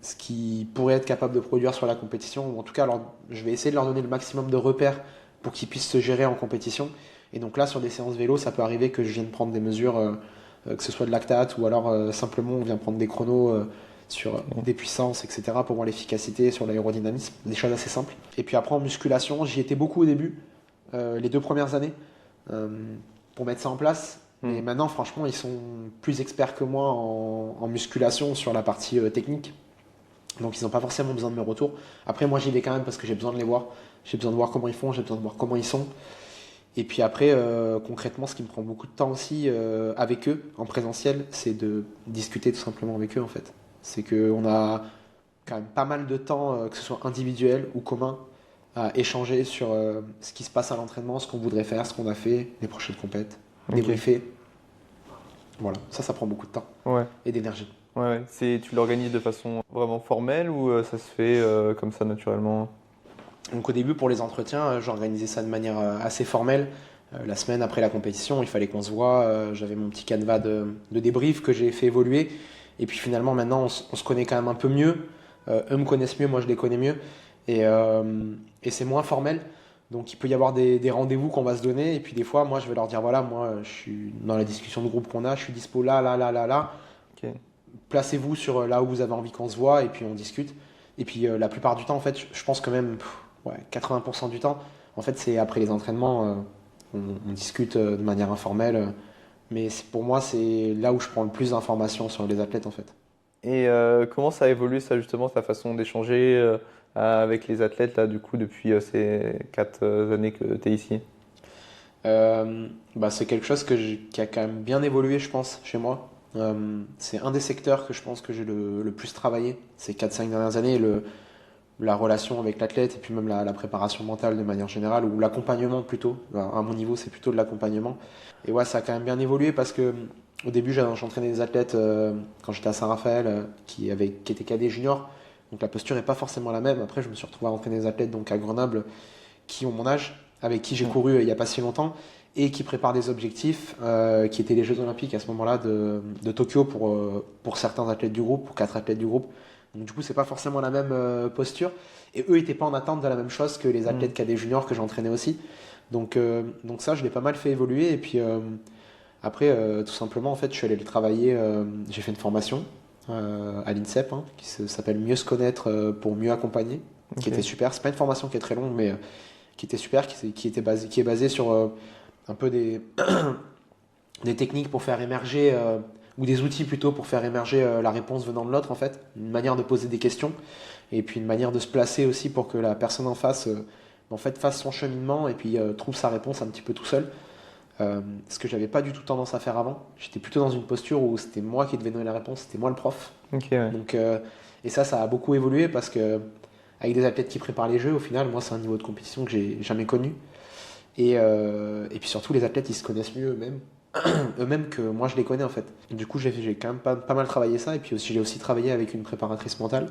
ce qu'ils pourraient être capables de produire sur la compétition. Ou en tout cas, je vais essayer de leur donner le maximum de repères pour qu'ils puissent se gérer en compétition. Et donc là, sur des séances vélo, ça peut arriver que je vienne prendre des mesures, que ce soit de lactate ou alors simplement on vient prendre des chronos sur des puissances, etc. pour voir l'efficacité, sur l'aérodynamisme, des choses assez simples. Et puis après en musculation, j'y étais beaucoup au début, les 2 premières années, euh, pour mettre ça en place. Hmm. Et maintenant, franchement, ils sont plus experts que moi en musculation sur la partie technique. Donc ils n'ont pas forcément besoin de mes retours. Après, moi j'y vais quand même parce que j'ai besoin de les voir. J'ai besoin de voir comment ils font, j'ai besoin de voir comment ils sont. Et puis après, concrètement, ce qui me prend beaucoup de temps aussi avec eux, en présentiel, c'est de discuter tout simplement avec eux en fait. C'est qu'on a quand même pas mal de temps, que ce soit individuel ou commun, à échanger sur ce qui se passe à l'entraînement, ce qu'on voudrait faire, ce qu'on a fait, les prochaines compètes, Ok. débriefer. Voilà, ça prend beaucoup de temps Ouais. et d'énergie. Ouais. Tu l'organises de façon vraiment formelle ou ça se fait comme ça naturellement? Donc au début, pour les entretiens, j'organisais ça de manière assez formelle. La semaine après la compétition, il fallait qu'on se voit. J'avais mon petit canevas de débrief que j'ai fait évoluer. Et puis finalement, maintenant, on se connaît quand même un peu mieux. Eux me connaissent mieux, moi je les connais mieux. Et c'est moins formel. Donc il peut y avoir des rendez-vous qu'on va se donner. Et puis des fois, moi je vais leur dire, voilà, moi je suis dans la discussion de groupe qu'on a, je suis dispo là, là, là, là, là. Ok. Placez-vous sur là où vous avez envie qu'on se voit et puis on discute. Et puis la plupart du temps, en fait, je pense que même ouais, 80% du temps, en fait, c'est après les entraînements, on discute de manière informelle. Mais pour moi, c'est là où je prends le plus d'informations sur les athlètes, en fait. Et comment ça a évolué ça justement, ta façon d'échanger avec les athlètes là du coup depuis ces 4 années que tu es ici? C'est quelque chose qui a quand même bien évolué, je pense, chez moi. C'est un des secteurs que je pense que j'ai le plus travaillé ces 4-5 dernières années, la relation avec l'athlète et puis même la préparation mentale de manière générale, ou l'accompagnement plutôt. À mon niveau, c'est plutôt de l'accompagnement. Et ouais, ça a quand même bien évolué parce que au début, j'entraînais des athlètes quand j'étais à Saint-Raphaël qui étaient cadets juniors. Donc la posture n'est pas forcément la même. Après, je me suis retrouvé à entraîner des athlètes donc à Grenoble qui ont mon âge, avec qui j'ai Mm. couru il n'y a pas si longtemps et qui préparent des objectifs qui étaient les Jeux Olympiques à ce moment-là de Tokyo pour certains athlètes du groupe, pour 4 athlètes du groupe. Donc du coup, c'est pas forcément la même posture. Et eux n'étaient pas en attente de la même chose que les Mm. athlètes cadets juniors que j'entraînais aussi. Donc ça, je l'ai pas mal fait évoluer. Et puis après, tout simplement, en fait, je suis allé le travailler. J'ai fait une formation à l'INSEP hein, s'appelle Mieux se connaître pour mieux accompagner, qui Ok. était super. C'est pas une formation qui est très longue, mais qui était super, qui est basée sur un peu des techniques pour faire émerger, ou des outils plutôt pour faire émerger la réponse venant de l'autre, en fait. Une manière de poser des questions, et puis une manière de se placer aussi pour que la personne en face, en fait, fasse son cheminement et puis trouve sa réponse un petit peu tout seul. Ce que j'avais pas du tout tendance à faire avant. J'étais plutôt dans une posture où c'était moi qui devais donner la réponse, c'était moi le prof. Ok, ouais. Donc, et ça a beaucoup évolué parce que avec des athlètes qui préparent les jeux, au final, moi, c'est un niveau de compétition que j'ai jamais connu. Et puis surtout, les athlètes, ils se connaissent mieux eux-mêmes, eux-mêmes que moi, je les connais en fait. Et du coup, j'ai quand même pas mal travaillé ça. Et puis aussi, j'ai aussi travaillé avec une préparatrice mentale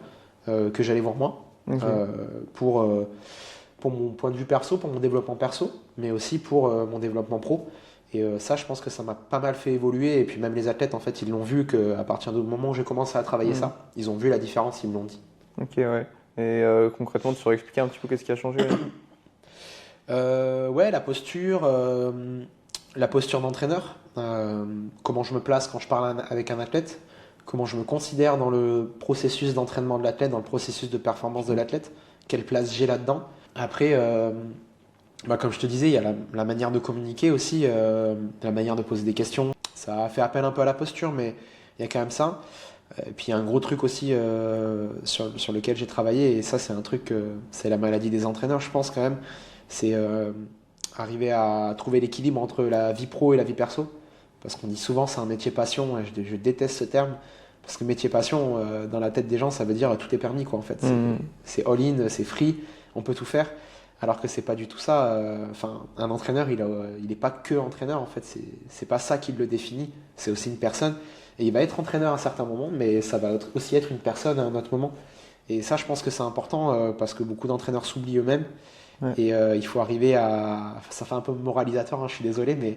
que j'allais voir moi Ok. euh, pour mon point de vue perso, pour mon développement perso, mais aussi pour mon développement pro. Et ça, je pense que ça m'a pas mal fait évoluer. Et puis même les athlètes, en fait, ils l'ont vu qu'à partir du moment où j'ai commencé à travailler Hmm. ça, ils ont vu la différence, ils me l'ont dit. Ok, ouais. Et concrètement, tu saurais expliquer un petit peu qu'est-ce qui a changé? Ouais, la posture d'entraîneur, comment je me place quand je parle avec un athlète, comment je me considère dans le processus d'entraînement de l'athlète, dans le processus de performance de l'athlète, quelle place j'ai là-dedans. Après, comme je te disais, il y a la manière de communiquer aussi, la manière de poser des questions. Ça a fait appel un peu à la posture, mais il y a quand même ça. Et puis il y a un gros truc aussi sur lequel j'ai travaillé, et ça c'est un truc, c'est la maladie des entraîneurs, je pense quand même. C'est arriver à trouver l'équilibre entre la vie pro et la vie perso. Parce qu'on dit souvent c'est un métier passion, et je déteste ce terme. Parce que métier passion, dans la tête des gens, ça veut dire tout est permis quoi en fait. Hmm. C'est all-in, c'est free, on peut tout faire. Alors que c'est pas du tout ça. Enfin, un entraîneur, il est pas que entraîneur en fait. C'est pas ça qui le définit. C'est aussi une personne. Et il va être entraîneur à un certain moment, mais ça va aussi être une personne à un autre moment. Et ça, je pense que c'est important parce que beaucoup d'entraîneurs s'oublient eux-mêmes. Ouais. Et il faut arriver à. Ça fait un peu moralisateur, hein, je suis désolé, mais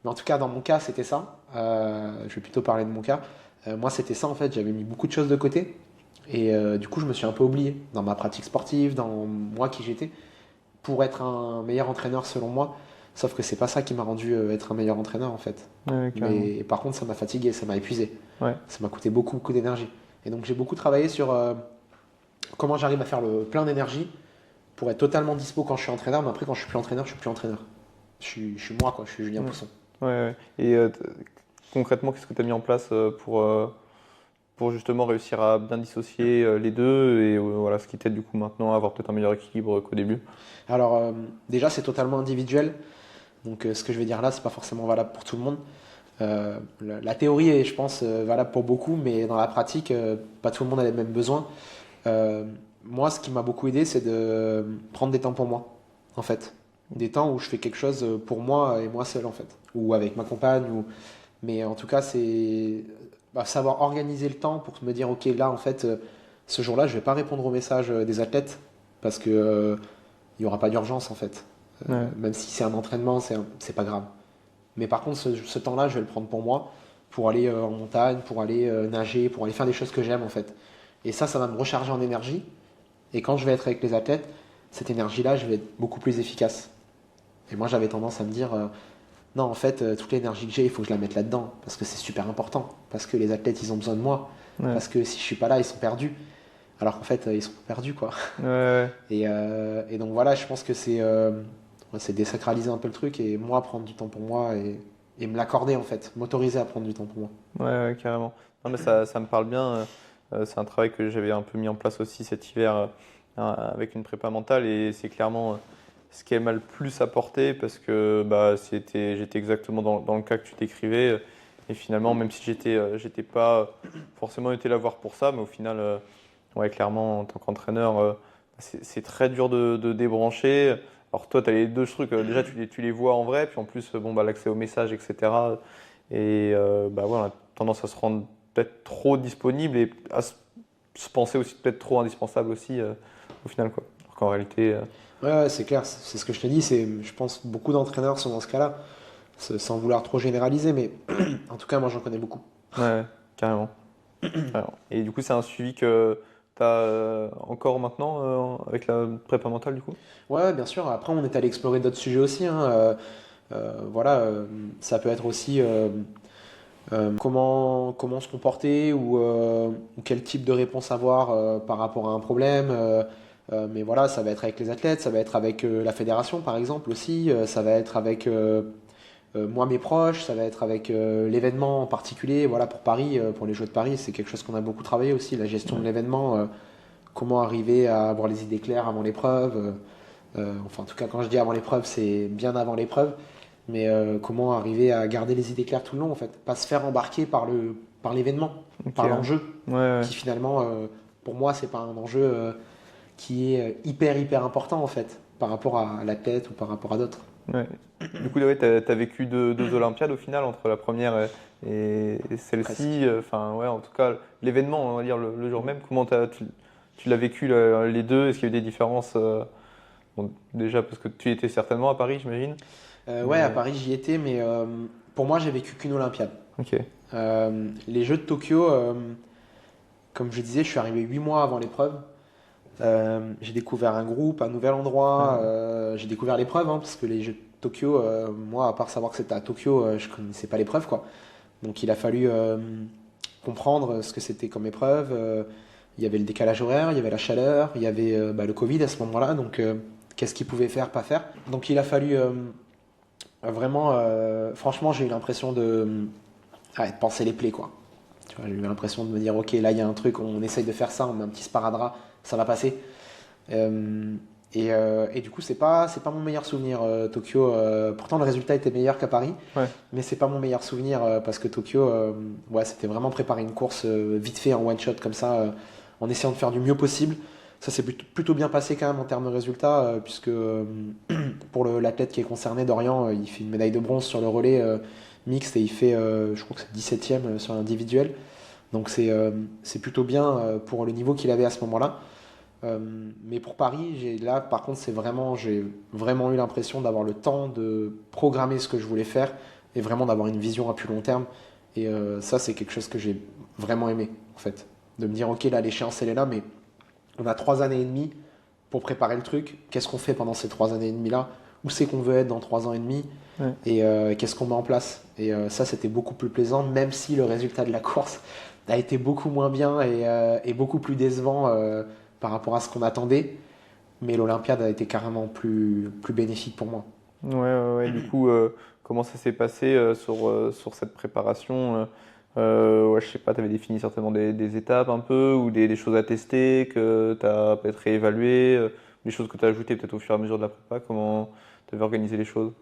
en tout cas, dans mon cas, c'était ça. Je vais plutôt parler de mon cas. Moi, c'était ça en fait. J'avais mis beaucoup de choses de côté. Et du coup, je me suis un peu oublié dans ma pratique sportive, dans moi qui j'étais, pour être un meilleur entraîneur selon moi. Sauf que c'est pas ça qui m'a rendu être un meilleur entraîneur en fait. Ouais, carrément. Mais par contre, ça m'a fatigué, ça m'a épuisé. Ouais. Ça m'a coûté beaucoup d'énergie. Et donc, j'ai beaucoup travaillé sur comment j'arrive à faire le plein d'énergie pour être totalement dispo quand je suis entraîneur. Mais après, quand je suis plus entraîneur, je suis plus entraîneur. Je suis moi, quoi. Je suis Julien Hmm. Pousson. Ouais, ouais. Et concrètement, qu'est-ce que tu as mis en place pour justement réussir à bien dissocier les deux et voilà, ce qui t'aide du coup maintenant à avoir peut-être un meilleur équilibre qu'au début? Alors, déjà, c'est totalement individuel. Donc, ce que je vais dire là, c'est pas forcément valable pour tout le monde. La théorie est, je pense, valable pour beaucoup, mais dans la pratique, pas tout le monde a les mêmes besoins. Euh, Moi, ce qui m'a beaucoup aidé, c'est de prendre des temps pour moi, en fait. Des temps où je fais quelque chose pour moi et moi seul, en fait. Ou avec ma compagne. Mais en tout cas, c'est savoir organiser le temps pour me dire, ok, là, en fait, ce jour-là, je vais pas répondre aux messages des athlètes parce que il y aura pas d'urgence, en fait. Ouais. Même si c'est un entraînement, c'est pas grave. Mais par contre, ce temps-là, je vais le prendre pour moi, pour aller en montagne, pour aller nager, pour aller faire des choses que j'aime, en fait. Et ça va me recharger en énergie. Et quand je vais être avec les athlètes, cette énergie-là, je vais être beaucoup plus efficace. Et moi, j'avais tendance à me dire, non, en fait, toute l'énergie que j'ai, il faut que je la mette là-dedans, parce que c'est super important, parce que les athlètes, ils ont besoin de moi, Ouais. parce que si je suis pas là, ils sont perdus. Alors qu'en fait, ils sont pas perdus, quoi. Ouais, ouais. Et donc voilà, je pense que c'est désacraliser un peu le truc, et moi, prendre du temps pour moi, et me l'accorder, en fait, m'autoriser à prendre du temps pour moi. Ouais, ouais, carrément. Non, mais ça me parle bien. C'est un travail que j'avais un peu mis en place aussi cet hiver avec une prépa mentale et c'est clairement ce qui m'a le plus apporté parce que bah, j'étais exactement dans le cas que tu décrivais. Et finalement, même si j'étais pas forcément été la voir pour ça, mais au final, ouais, clairement, en tant qu'entraîneur, c'est très dur de débrancher. Alors toi, tu as les deux trucs. Déjà, tu les vois en vrai, puis en plus, bon, bah, l'accès aux messages, etc. Et bah, voilà, on a tendance à se rendre peut-être trop disponible et à se penser aussi peut-être trop indispensable aussi au final, quoi. Alors qu'en réalité, Ouais, ouais, c'est clair, c'est ce que je te dis, je pense que beaucoup d'entraîneurs sont dans ce cas-là, sans vouloir trop généraliser, mais en tout cas, moi, j'en connais beaucoup. ouais, ouais, carrément, carrément. Et du coup, c'est un suivi que tu as encore maintenant avec la prépa mentale, du coup? Ouais, bien sûr, après, on est allé explorer d'autres sujets aussi, hein, voilà, ça peut être aussi comment se comporter ou quel type de réponse avoir par rapport à un problème. Mais voilà, ça va être avec les athlètes, ça va être avec la fédération par exemple aussi, ça va être avec moi mes proches, ça va être avec l'événement en particulier. Voilà, pour Paris, pour les Jeux de Paris, c'est quelque chose qu'on a beaucoup travaillé aussi, la gestion de Ouais, l'événement, comment arriver à avoir les idées claires avant l'épreuve. Enfin, en tout cas, quand je dis avant l'épreuve, c'est bien avant l'épreuve. mais comment arriver à garder les idées claires tout le long, en fait. Pas se faire embarquer par l'événement, Ok, par ouais. l'enjeu, Ouais, ouais. qui finalement, pour moi, c'est pas un enjeu qui est hyper important, en fait, par rapport à l'athlète ou par rapport à d'autres. Ouais. Du coup, ouais, t'as vécu deux Olympiades au final, entre la première et Presque. celle-ci. Enfin, ouais, en tout cas, l'événement, on va dire, le jour même, comment tu l'as vécu les deux? Est-ce qu'il y a eu des différences bon, déjà, parce que tu étais certainement à Paris, j'imagine. Ouais, à Mais, Paris, j'y étais, mais pour moi, j'ai vécu qu'une Olympiade. ok. Les Jeux de Tokyo, comme je disais, je suis arrivé 8 mois avant l'épreuve. J'ai découvert un groupe, un nouvel endroit. Ouais, J'ai découvert l'épreuve, hein, parce que les Jeux de Tokyo, moi, à part savoir que c'était à Tokyo, je connaissais pas l'épreuve, quoi. Donc il a fallu comprendre ce que c'était comme épreuve. Il y avait le décalage horaire, il y avait la chaleur, il y avait le Covid à ce moment-là. Donc qu'est-ce qu'il pouvait faire, pas faire. Donc il a fallu vraiment, franchement, j'ai eu l'impression de penser les plaies, quoi. Tu vois, j'ai eu l'impression de me dire, ok, là il y a un truc, on essaye de faire ça, on met un petit sparadrap, ça va passer. Euh, et du coup, c'est pas mon meilleur souvenir, Tokyo. Pourtant, le résultat était meilleur qu'à Paris, ouais, mais c'est pas mon meilleur souvenir parce que Tokyo, ouais, c'était vraiment préparer une course vite fait en one shot comme ça, en essayant de faire du mieux possible. Ça s'est plutôt bien passé quand même en termes de résultats, puisque pour l'athlète qui est concerné, Dorian, il fait une médaille de bronze sur le relais mixte et il fait, je crois que c'est 17e sur l'individuel. Donc c'est plutôt bien pour le niveau qu'il avait à ce moment-là. Euh, mais pour Paris, là par contre, j'ai vraiment eu l'impression d'avoir le temps de programmer ce que je voulais faire et vraiment d'avoir une vision à plus long terme. Et ça, c'est quelque chose que j'ai vraiment aimé en fait. De me dire, ok, là l'échéance elle est là, mais on a 3 années et demie pour préparer le truc. Qu'est-ce qu'on fait pendant ces 3 années et demie là? Où c'est qu'on veut être dans 3 ans et demi? ouais. Et qu'est-ce qu'on met en place? Et ça, c'était beaucoup plus plaisant, même si le résultat de la course a été beaucoup moins bien et beaucoup plus décevant par rapport à ce qu'on attendait. Mais l'Olympiade a été carrément plus bénéfique pour moi. Ouais, ouais, ouais. Du coup, comment ça s'est passé sur cette préparation ouais, je sais pas, tu avais défini certainement des étapes un peu, ou des choses à tester que tu as peut-être réévaluées, des choses que tu as ajoutées peut-être au fur et à mesure de la prépa, comment tu avais organisé les choses?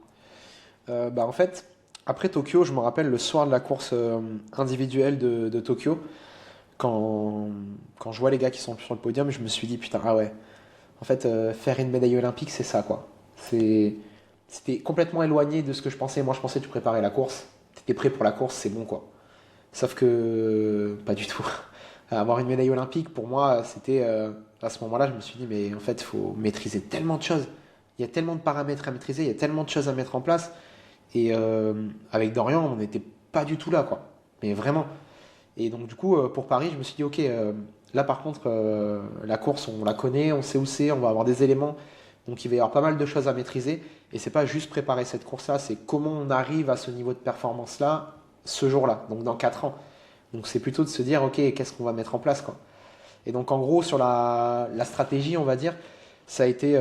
En fait, après Tokyo, je me rappelle le soir de la course individuelle de Tokyo, quand, quand je vois les gars qui sont sur le podium, je me suis dit, putain, ah ouais, en fait, faire une médaille olympique, c'est ça, quoi. C'était complètement éloigné de ce que je pensais. Moi, je pensais que tu préparais la course, tu étais prêt pour la course, c'est bon, quoi. Sauf que pas du tout. Avoir une médaille olympique, pour moi, c'était à ce moment-là, je me suis dit, mais en fait, il faut maîtriser tellement de choses. Il y a tellement de paramètres à maîtriser, il y a tellement de choses à mettre en place. Et avec Dorian, on n'était pas du tout là, quoi. Mais vraiment. Et donc, du coup, pour Paris, je me suis dit, ok, là par contre, la course, on la connaît, on sait où c'est, on va avoir des éléments. Donc, il va y avoir pas mal de choses à maîtriser. Et c'est pas juste préparer cette course-là, c'est comment on arrive à ce niveau de performance-là ce jour-là, donc dans 4 ans. Donc, c'est plutôt de se dire, ok, qu'est-ce qu'on va mettre en place, quoi. Et donc, en gros, sur la stratégie, on va dire, ça a été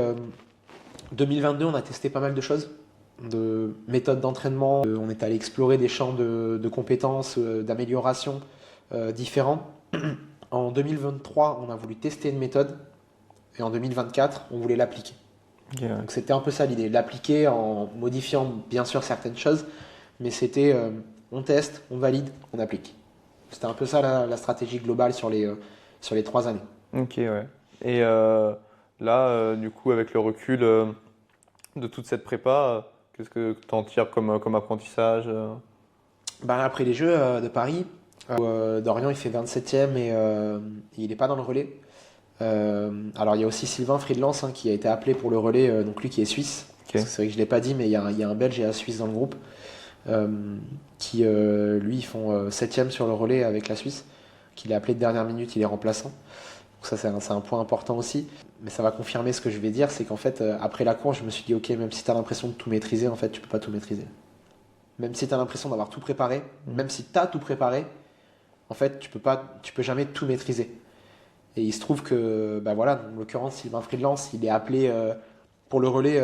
2022, on a testé pas mal de choses, de méthodes d'entraînement. On est allé explorer des champs de compétences, d'amélioration différents. En 2023, on a voulu tester une méthode et en 2024, on voulait l'appliquer. Ok, ouais. Donc c'était un peu ça l'idée, l'appliquer en modifiant bien sûr certaines choses, mais c'était on teste, on valide, on applique. C'était un peu ça la stratégie globale sur les 3 années. Ok, ouais. Et là, du coup, avec le recul de toute cette prépa, qu'est-ce que tu en tires comme apprentissage Après les Jeux de Paris, Dorian il fait 27e et il n'est pas dans le relais. Alors il y a aussi Sylvain Friedlands hein, qui a été appelé pour le relais, donc lui qui est suisse. Ok, Parce que c'est vrai que je ne l'ai pas dit, mais il y a un Belge et un Suisse dans le groupe euh, qui, lui, ils font 7e sur le relais avec la Suisse. Qu'il est appelé de dernière minute, il est remplaçant. Donc ça, c'est un point important aussi. Mais ça va confirmer ce que je vais dire, c'est qu'en fait, après la course, je me suis dit, ok, même si tu as l'impression de tout maîtriser, en fait, tu peux pas tout maîtriser. Même si tu as l'impression d'avoir tout préparé, mm, même si tu as tout préparé, en fait, tu peux jamais tout maîtriser. Et il se trouve que, bah voilà, en l'occurrence, Sylvain Friedlands, il est appelé pour le relais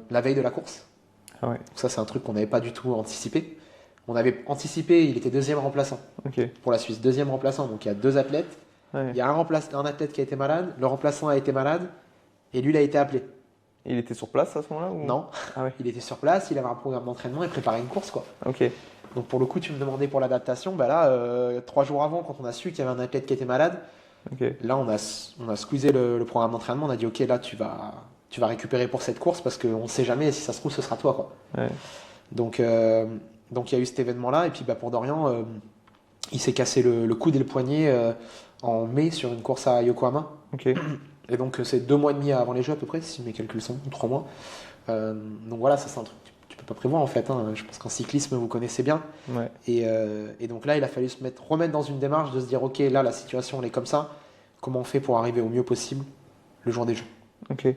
la veille de la course. ah ouais, Donc ça, c'est un truc qu'on n'avait pas du tout anticipé. On avait anticipé, il était deuxième remplaçant ok, pour la Suisse, deuxième remplaçant. Donc il y a deux athlètes. ouais, Il y a un athlète qui a été malade, le remplaçant a été malade, et lui, il a été appelé. Il était sur place à ce moment-là ou... Non, Ah ouais, il était sur place, il avait un programme d'entraînement et préparait une course, quoi. ok. Donc pour le coup, tu me demandais pour l'adaptation, bah là, 3 jours avant, quand on a su qu'il y avait un athlète qui était malade, Ok. là on a squeezé le programme d'entraînement, on a dit ok, là tu vas récupérer pour cette course parce qu'on ne sait jamais, si ça se trouve, ce sera toi, quoi. Ouais. Donc il y a eu cet événement-là, et puis bah, pour Dorian, il s'est cassé le coude et le poignet en mai sur une course à Yokohama. Ok. Et donc c'est 2 mois et demi avant les Jeux à peu près, si mes calculs sont, ou 3 mois. Donc voilà, ça c'est un truc que tu peux pas prévoir en fait, hein. Je pense qu'en cyclisme vous connaissez bien. Ouais. Et donc là il a fallu remettre dans une démarche de se dire ok, là la situation elle est comme ça, comment on fait pour arriver au mieux possible le jour des Jeux. Ok.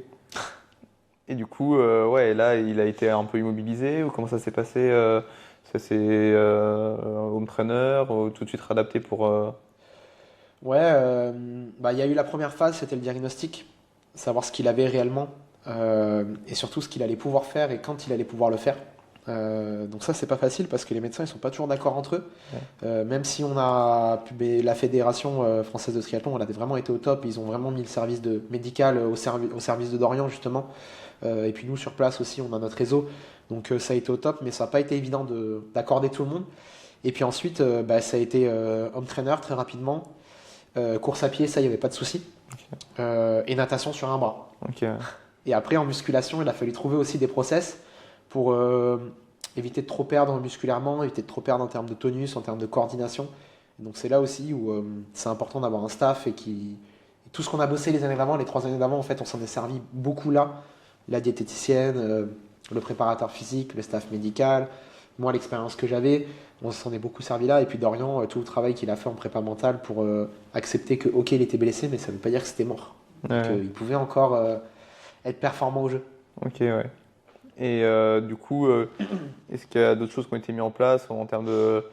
Et du coup, ouais, là, il a été un peu immobilisé ou comment ça s'est passé ça s'est home trainer ou tout de suite réadapté pour. Ouais, bah, il y a eu la première phase, c'était le diagnostic, savoir ce qu'il avait réellement et surtout ce qu'il allait pouvoir faire et quand il allait pouvoir le faire. Donc ça, c'est pas facile parce que les médecins ils sont pas toujours d'accord entre eux. Ouais. Même si on a la fédération française de triathlon, elle a vraiment été au top. Ils ont vraiment mis le service médical au service de Dorian justement. Et puis nous sur place aussi, on a notre réseau. Donc ça a été au top, mais ça n'a pas été évident d'accorder tout le monde. Et puis ensuite, bah, ça a été home trainer très rapidement. Course à pied, ça, il n'y avait pas de souci. Et natation sur un bras. Ok. Ouais. Et après, en musculation, il a fallu trouver aussi des process pour éviter de trop perdre musculairement, éviter de trop perdre en termes de tonus, en termes de coordination. Et donc c'est là aussi où c'est important d'avoir un staff et tout ce qu'on a bossé les années d'avant, les 3 années d'avant, en fait, on s'en est servi beaucoup là. La diététicienne, le préparateur physique, le staff médical, moi l'expérience que j'avais, on s'en est beaucoup servi là. Et puis Dorian, tout le travail qu'il a fait en prépa mentale pour accepter que ok il était blessé, mais ça ne veut pas dire que c'était mort. Ouais. Qu'il pouvait encore être performant au jeu. Ok, ouais. Et du coup, est-ce qu'il y a d'autres choses qui ont été mises en place en termes de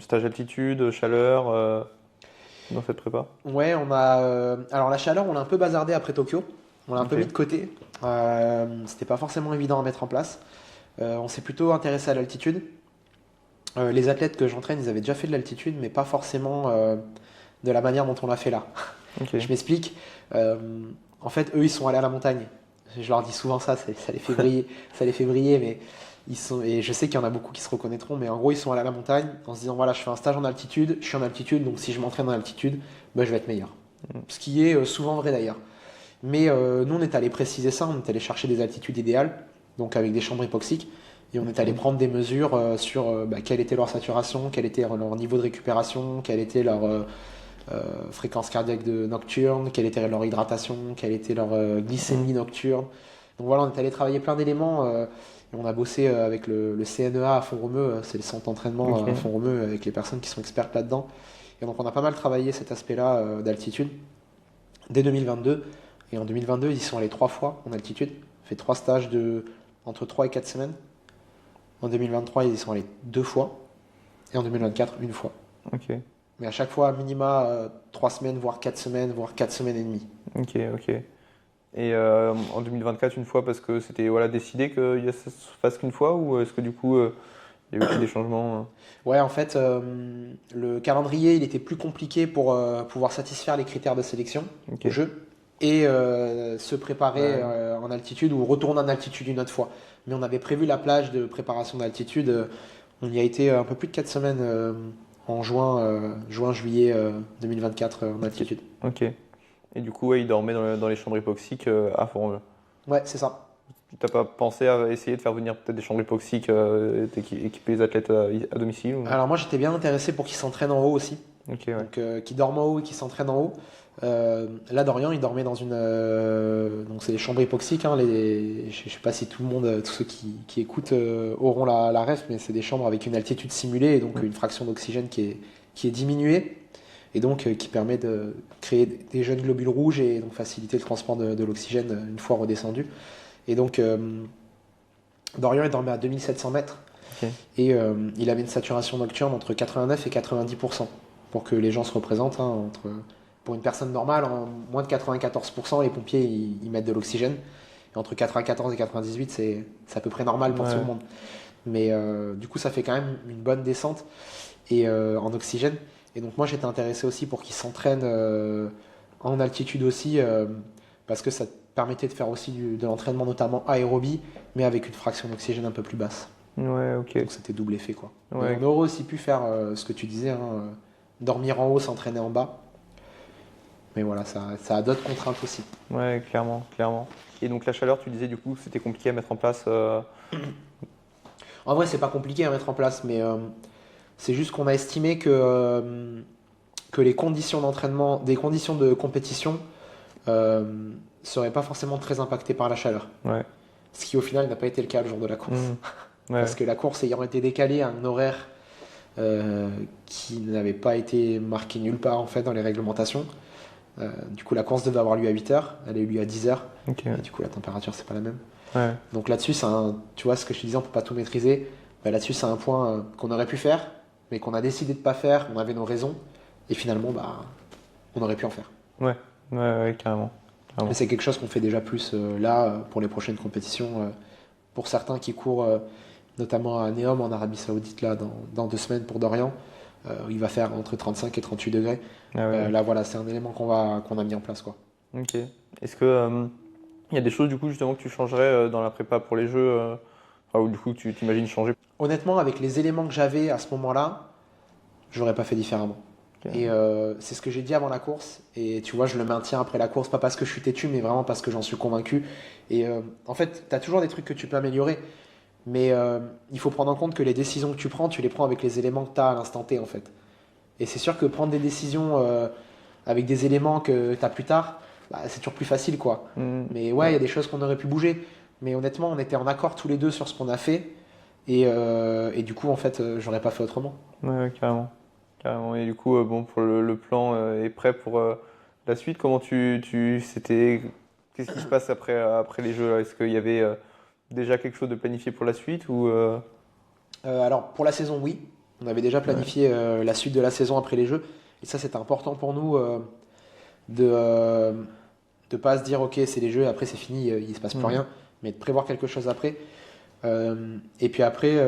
stage altitude, chaleur dans cette prépa? Ouais, on a. Alors la chaleur, on l'a un peu bazardé après Tokyo. On l'a un peu Ok. mis de côté. C'était pas forcément évident à mettre en place. On s'est plutôt intéressé à l'altitude. Les athlètes que j'entraîne, ils avaient déjà fait de l'altitude, mais pas forcément de la manière dont on l'a fait là. Ok. Je m'explique. Euh, En fait, eux, ils sont allés à la montagne. Je leur dis souvent ça, ça les fait briller, ça les fait briller, mais et je sais qu'il y en a beaucoup qui se reconnaîtront, mais en gros, ils sont allés à la montagne en se disant voilà, je fais un stage en altitude, je suis en altitude, donc si je m'entraîne en altitude, ben, je vais être meilleur. Ce qui est souvent vrai d'ailleurs. Mais nous, on est allé préciser ça, on est allé chercher des altitudes idéales, donc avec des chambres hypoxiques, et on est allé prendre des mesures sur quelle était leur saturation, quel était leur niveau de récupération, quelle était leur fréquence cardiaque nocturne, quelle était leur hydratation, quelle était leur glycémie nocturne. Donc voilà, on est allé travailler plein d'éléments et on a bossé avec le CNEA à Font-Romeu, c'est le centre d'entraînement Ok. à Font-Romeu avec les personnes qui sont expertes là-dedans. Et donc on a pas mal travaillé cet aspect-là d'altitude dès 2022. Et en 2022, ils y sont allés 3 fois en altitude, fait 3 stages de entre 3 et 4 semaines. En 2023, ils y sont allés 2 fois. Et en 2024, une fois. Ok. Mais à chaque fois, à minima 3 semaines, voire 4 semaines, voire 4 semaines et demie. Ok. Ok. Et en 2024, une fois parce que c'était voilà, décidé qu'il ne se fasse qu'une fois ou est-ce que du coup il y a eu aussi des changements Ouais, en fait, le calendrier, il était plus compliqué pour pouvoir satisfaire les critères de sélection Ok. au jeu et se préparer Ouais. en altitude ou retourner en altitude une autre fois. Mais on avait prévu la plage de préparation d'altitude. On y a été un peu plus de 4 semaines en juillet 2024 en altitude. Ok. Et du coup, ouais, il dormait dans les chambres hypoxiques à Font-Romeu. Ouais, c'est ça. T'as pas pensé à essayer de faire venir peut-être des chambres hypoxiques équiper les athlètes à domicile ou... Alors moi, j'étais bien intéressé pour qu'ils s'entraînent en haut aussi. Ok, ouais. Donc, qui dorment en haut et qui s'entraînent en haut. Là, Dorian, il dormait dans une. Donc, c'est les chambres hypoxiques. Hein, je sais pas si tout le monde, tous ceux qui écoutent auront la ref, mais c'est des chambres avec une altitude simulée et donc une fraction d'oxygène qui est diminuée et donc qui permet de créer des jeunes globules rouges et donc faciliter le transport de l'oxygène une fois redescendu. Et donc, Dorian, il dormait à 2700 mètres Ok. et il avait une saturation nocturne entre 89 et 90%. Pour que les gens se représentent, hein, pour une personne normale, en moins de 94%, les pompiers ils mettent de l'oxygène. Et entre 94 et 98, c'est à peu près normal pour Ouais. tout le monde. Mais du coup, ça fait quand même une bonne descente et, en oxygène. Et donc moi, j'étais intéressé aussi pour qu'ils s'entraînent en altitude aussi, parce que permettait de faire aussi de l'entraînement, notamment aérobie, mais avec une fraction d'oxygène un peu plus basse. Ouais, ok. Donc c'était double effet, quoi. Mais Ouais, on aurait aussi pu faire ce que tu disais, hein, dormir en haut, s'entraîner en bas. Mais voilà, ça a d'autres contraintes aussi. ouais, clairement, clairement. Et donc la chaleur, tu disais du coup, c'était compliqué à mettre en place. En vrai, c'est pas compliqué à mettre en place, mais c'est juste qu'on a estimé que les conditions d'entraînement, des conditions de compétition, seraient pas forcément très impactées par la chaleur. Ouais. Ce qui au final n'a pas été le cas le jour de la course. Ouais. Parce que la course ayant été décalée à un horaire qui n'avait pas été marqué nulle part en fait dans les réglementations. Du coup, la course devait avoir lieu à 8h, elle a eu lieu à 10h. Ok. Et du coup, la température, c'est pas la même. Ouais. Donc là-dessus, tu vois ce que je te disais, on peut pas tout maîtriser. Bah, là-dessus, c'est un point qu'on aurait pu faire, mais qu'on a décidé de pas faire, on avait nos raisons. Et finalement, bah, on aurait pu en faire. Ouais. Ouais, carrément. Mais c'est quelque chose qu'on fait déjà plus là pour les prochaines compétitions. Pour certains qui courent notamment à Neom en Arabie Saoudite là, dans 2 semaines pour Dorian, il va faire entre 35 et 38 degrés. Ah ouais. Là, voilà, c'est un élément qu'on a mis en place, quoi. Ok. Est-ce que il y a des choses du coup justement que tu changerais dans la prépa pour les jeux ou du coup tu t'imagines changer? Honnêtement, avec les éléments que j'avais à ce moment-là, j'aurais pas fait différemment. Ok. Et c'est ce que j'ai dit avant la course. Et tu vois, je le maintiens après la course, pas parce que je suis têtu, mais vraiment parce que j'en suis convaincu. Et en fait, tu as toujours des trucs que tu peux améliorer. Mais il faut prendre en compte que les décisions que tu les prends avec les éléments que tu as à l'instant T, en fait. Et c'est sûr que prendre des décisions avec des éléments que tu as plus tard, bah, c'est toujours plus facile, quoi. Mais ouais, il y a des choses qu'on aurait pu bouger. Mais honnêtement, on était en accord tous les deux sur ce qu'on a fait. Et du coup, en fait, j'aurais pas fait autrement. Ouais, carrément. Carrément. Et du coup, bon, pour le plan est prêt pour la suite. Comment c'était, qu'est-ce qui se passe après les jeux là? Est-ce qu'il y avait déjà quelque chose de planifié pour la suite ou Alors, pour la saison, oui. On avait déjà ouais. planifié la suite de la saison après les Jeux. Et ça, c'était important pour nous de ne pas se dire, OK, c'est les Jeux, après c'est fini, il ne se passe plus Mhm. rien. Mais de prévoir quelque chose après. Et puis après,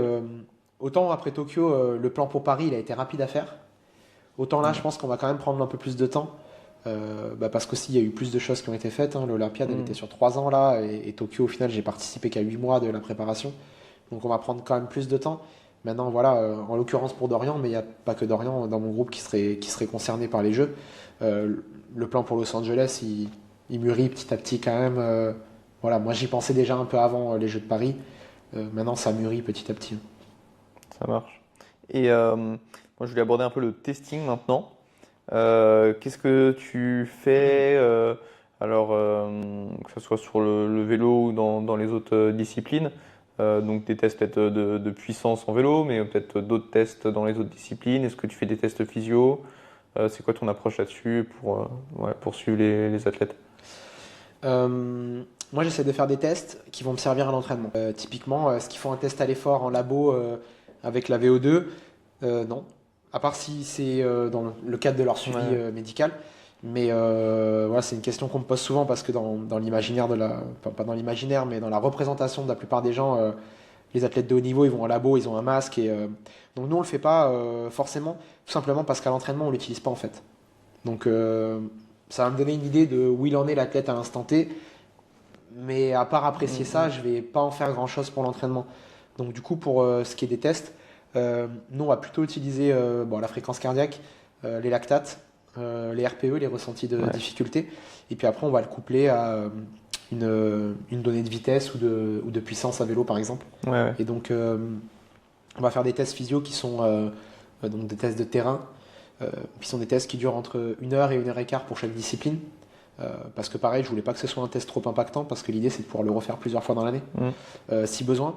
autant après Tokyo, le plan pour Paris, il a été rapide à faire. Autant là, je Ouais. pense qu'on va quand même prendre un peu plus de temps. Parce qu'aussi, il y a eu plus de choses qui ont été faites, hein. L'Olympiade, elle était Mhm. sur 3 ans là. Et Tokyo, au final, j'ai participé qu'à 8 mois de la préparation. Donc on va prendre quand même plus de temps. Maintenant, voilà, en l'occurrence pour Dorian, mais il n'y a pas que Dorian dans mon groupe qui serait concerné par les Jeux. Euh, le plan pour Los Angeles, il mûrit petit à petit quand même. Voilà, moi j'y pensais déjà un peu avant les Jeux de Paris. Maintenant, ça mûrit petit à petit. Ça marche. Et moi, je voulais aborder un peu le testing maintenant. Qu'est-ce que tu fais alors que ce soit sur le vélo ou dans les autres disciplines? Donc des tests peut-être de puissance en vélo, mais peut-être d'autres tests dans les autres disciplines. Est-ce que tu fais des tests physio? C'est quoi ton approche là-dessus pour suivre les athlètes? Moi, j'essaie de faire des tests qui vont me servir à l'entraînement. Typiquement, est-ce qu'ils font un test à l'effort en labo avec la VO2? Non. À part si c'est dans le cadre de leur suivi Ouais. médical. Mais voilà, c'est une question qu'on me pose souvent parce que dans l'imaginaire pas dans l'imaginaire, mais dans la représentation de la plupart des gens, les athlètes de haut niveau, ils vont en labo, ils ont un masque. Donc nous, on le fait pas forcément, tout simplement parce qu'à l'entraînement, on l'utilise pas en fait. Donc ça va me donner une idée de où il en est l'athlète à l'instant T. Mais à part apprécier ça, Mm, je vais pas en faire grand-chose pour l'entraînement. Donc du coup, pour ce qui est des tests, nous, on va plutôt utiliser la fréquence cardiaque, les lactates, les RPE, les ressentis de mm. Ouais. difficulté. Et puis après, on va le coupler à une donnée de vitesse ou de puissance à vélo, par exemple. Ouais, ouais. Et donc, on va faire des tests physio qui sont donc des tests de terrain, qui sont des tests qui durent entre 1 heure et 1 heure et quart pour chaque discipline. Parce que pareil, je voulais pas que ce soit un test trop impactant, parce que l'idée c'est de pouvoir le refaire plusieurs fois dans l'année, Mm. si besoin.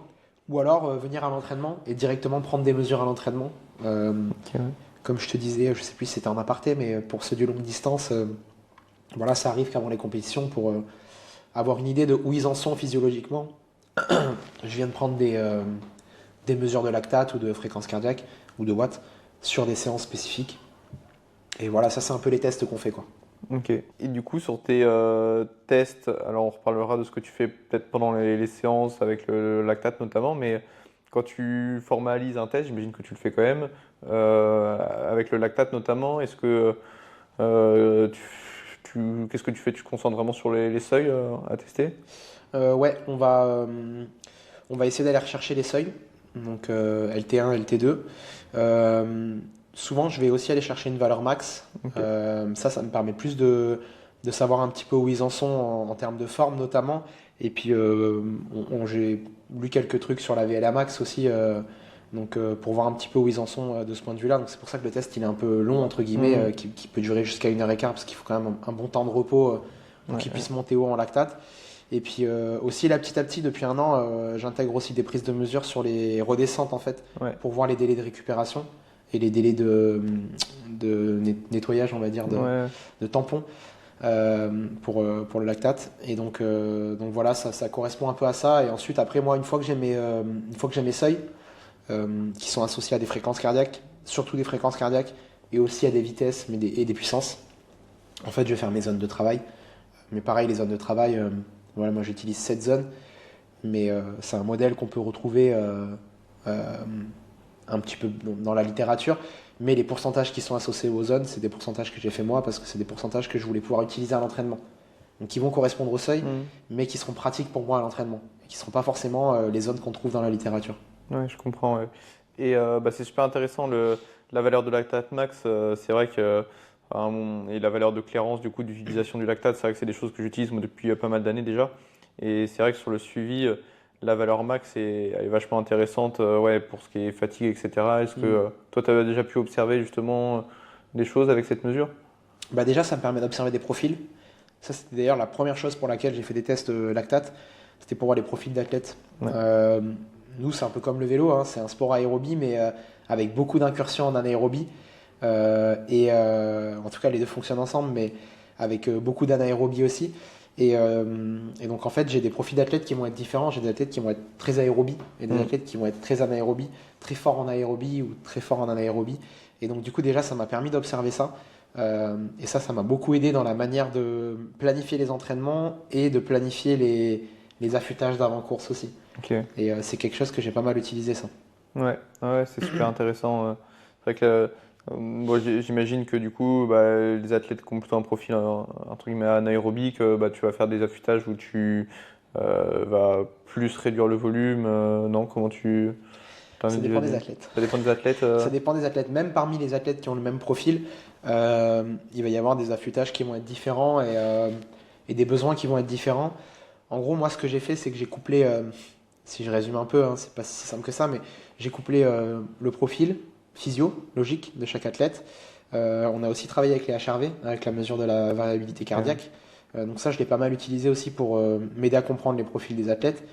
Ou alors venir à l'entraînement et directement prendre des mesures à l'entraînement. Ok, ouais. Comme je te disais, je sais plus si c'était en aparté, mais pour ceux du longue distance, voilà, ça arrive qu'avant les compétitions, pour avoir une idée de où ils en sont physiologiquement, je viens de prendre des mesures de lactate ou de fréquence cardiaque ou de watts sur des séances spécifiques. Et voilà, ça c'est un peu les tests qu'on fait, quoi. Ok. Et du coup, sur tes tests, alors on reparlera de ce que tu fais peut-être pendant les séances avec le lactate notamment, mais quand tu formalises un test, j'imagine que tu le fais quand même, avec le lactate notamment, est-ce que tu qu'est-ce que tu fais? Tu te concentres vraiment sur les seuils à tester? Ouais, on va essayer d'aller rechercher les seuils, donc LT1, LT2. Souvent, je vais aussi aller chercher une valeur max. Ok. Ça me permet plus de savoir un petit peu où ils en sont en termes de forme notamment. Et puis, j'ai lu quelques trucs sur la VLA max aussi, donc pour voir un petit peu où ils en sont de ce point de vue-là. Donc c'est pour ça que le test il est un peu long entre guillemets, Hmm. qui peut durer jusqu'à 1h15 parce qu'il faut quand même un bon temps de repos pour Ouais, qu'ils ouais. puissent monter haut en lactate. Et puis aussi là petit à petit depuis un an, j'intègre aussi des prises de mesure sur les redescentes en fait Ouais. pour voir les délais de récupération et les délais de nettoyage on va dire Ouais. de tampons pour le lactate. Et donc voilà, ça correspond un peu à ça. Et ensuite, après, moi, une fois que j'ai mes seuils, qui sont associés à des fréquences cardiaques, surtout des fréquences cardiaques, et aussi à des vitesses et des puissances, en fait, je vais faire mes zones de travail. Mais pareil, les zones de travail, voilà, moi j'utilise 7 zones, mais c'est un modèle qu'on peut retrouver euh, un petit peu dans la littérature. Mais les pourcentages qui sont associés aux zones, c'est des pourcentages que j'ai fait moi parce que c'est des pourcentages que je voulais pouvoir utiliser à l'entraînement. Donc qui vont correspondre au seuil, Hmm. mais qui seront pratiques pour moi à l'entraînement. Et qui ne seront pas forcément les zones qu'on trouve dans la littérature. Ouais, je comprends. Ouais. Et bah, c'est super intéressant la valeur de lactate max. C'est vrai que et la valeur de clairance du coup d'utilisation du lactate, c'est vrai que c'est des choses que j'utilise moi, depuis pas mal d'années déjà. Et c'est vrai que sur le suivi, la valeur max elle est vachement intéressante ouais, pour ce qui est fatigue, etc. Est-ce que Mm. toi, tu as déjà pu observer justement des choses avec cette mesure? Bah déjà, ça me permet d'observer des profils. Ça, c'était d'ailleurs la première chose pour laquelle j'ai fait des tests lactate. C'était pour voir les profils d'athlètes. Ouais. Euh, Nous, c'est un peu comme le vélo, hein, c'est un sport aérobie, mais avec beaucoup d'incursions en anaérobie. En tout cas, les deux fonctionnent ensemble, mais avec beaucoup d'anaérobie aussi. Et donc, en fait, j'ai des profils d'athlètes qui vont être différents. J'ai des athlètes qui vont être très aérobie et des Hmm. athlètes qui vont être très anaérobie, très forts en aérobie ou très forts en anaérobie. Et donc, du coup, déjà, ça m'a permis d'observer ça. Et ça m'a beaucoup aidé dans la manière de planifier les entraînements et de planifier les affûtages d'avant-course aussi. Ok. Et c'est quelque chose que j'ai pas mal utilisé, ça. Ouais, ouais, c'est super intéressant. C'est vrai que moi, j'imagine que du coup, bah, les athlètes qui ont plutôt un profil entre guillemets anaérobique, bah, tu vas faire des affûtages où tu vas plus réduire le volume. Non, comment tu Ça dépend des t'individualises? athlètes. Ça dépend des athlètes. Ça dépend des athlètes. Même parmi les athlètes qui ont le même profil, il va y avoir des affûtages qui vont être différents et des besoins qui vont être différents. En gros, moi, ce que j'ai fait, c'est que j'ai couplé, si je résume un peu, hein, c'est pas si simple que ça, mais j'ai couplé le profil physiologique de chaque athlète. On a aussi travaillé avec les HRV, avec la mesure de la variabilité Ok. cardiaque. Donc ça, je l'ai pas mal utilisé aussi pour m'aider à comprendre les profils des athlètes.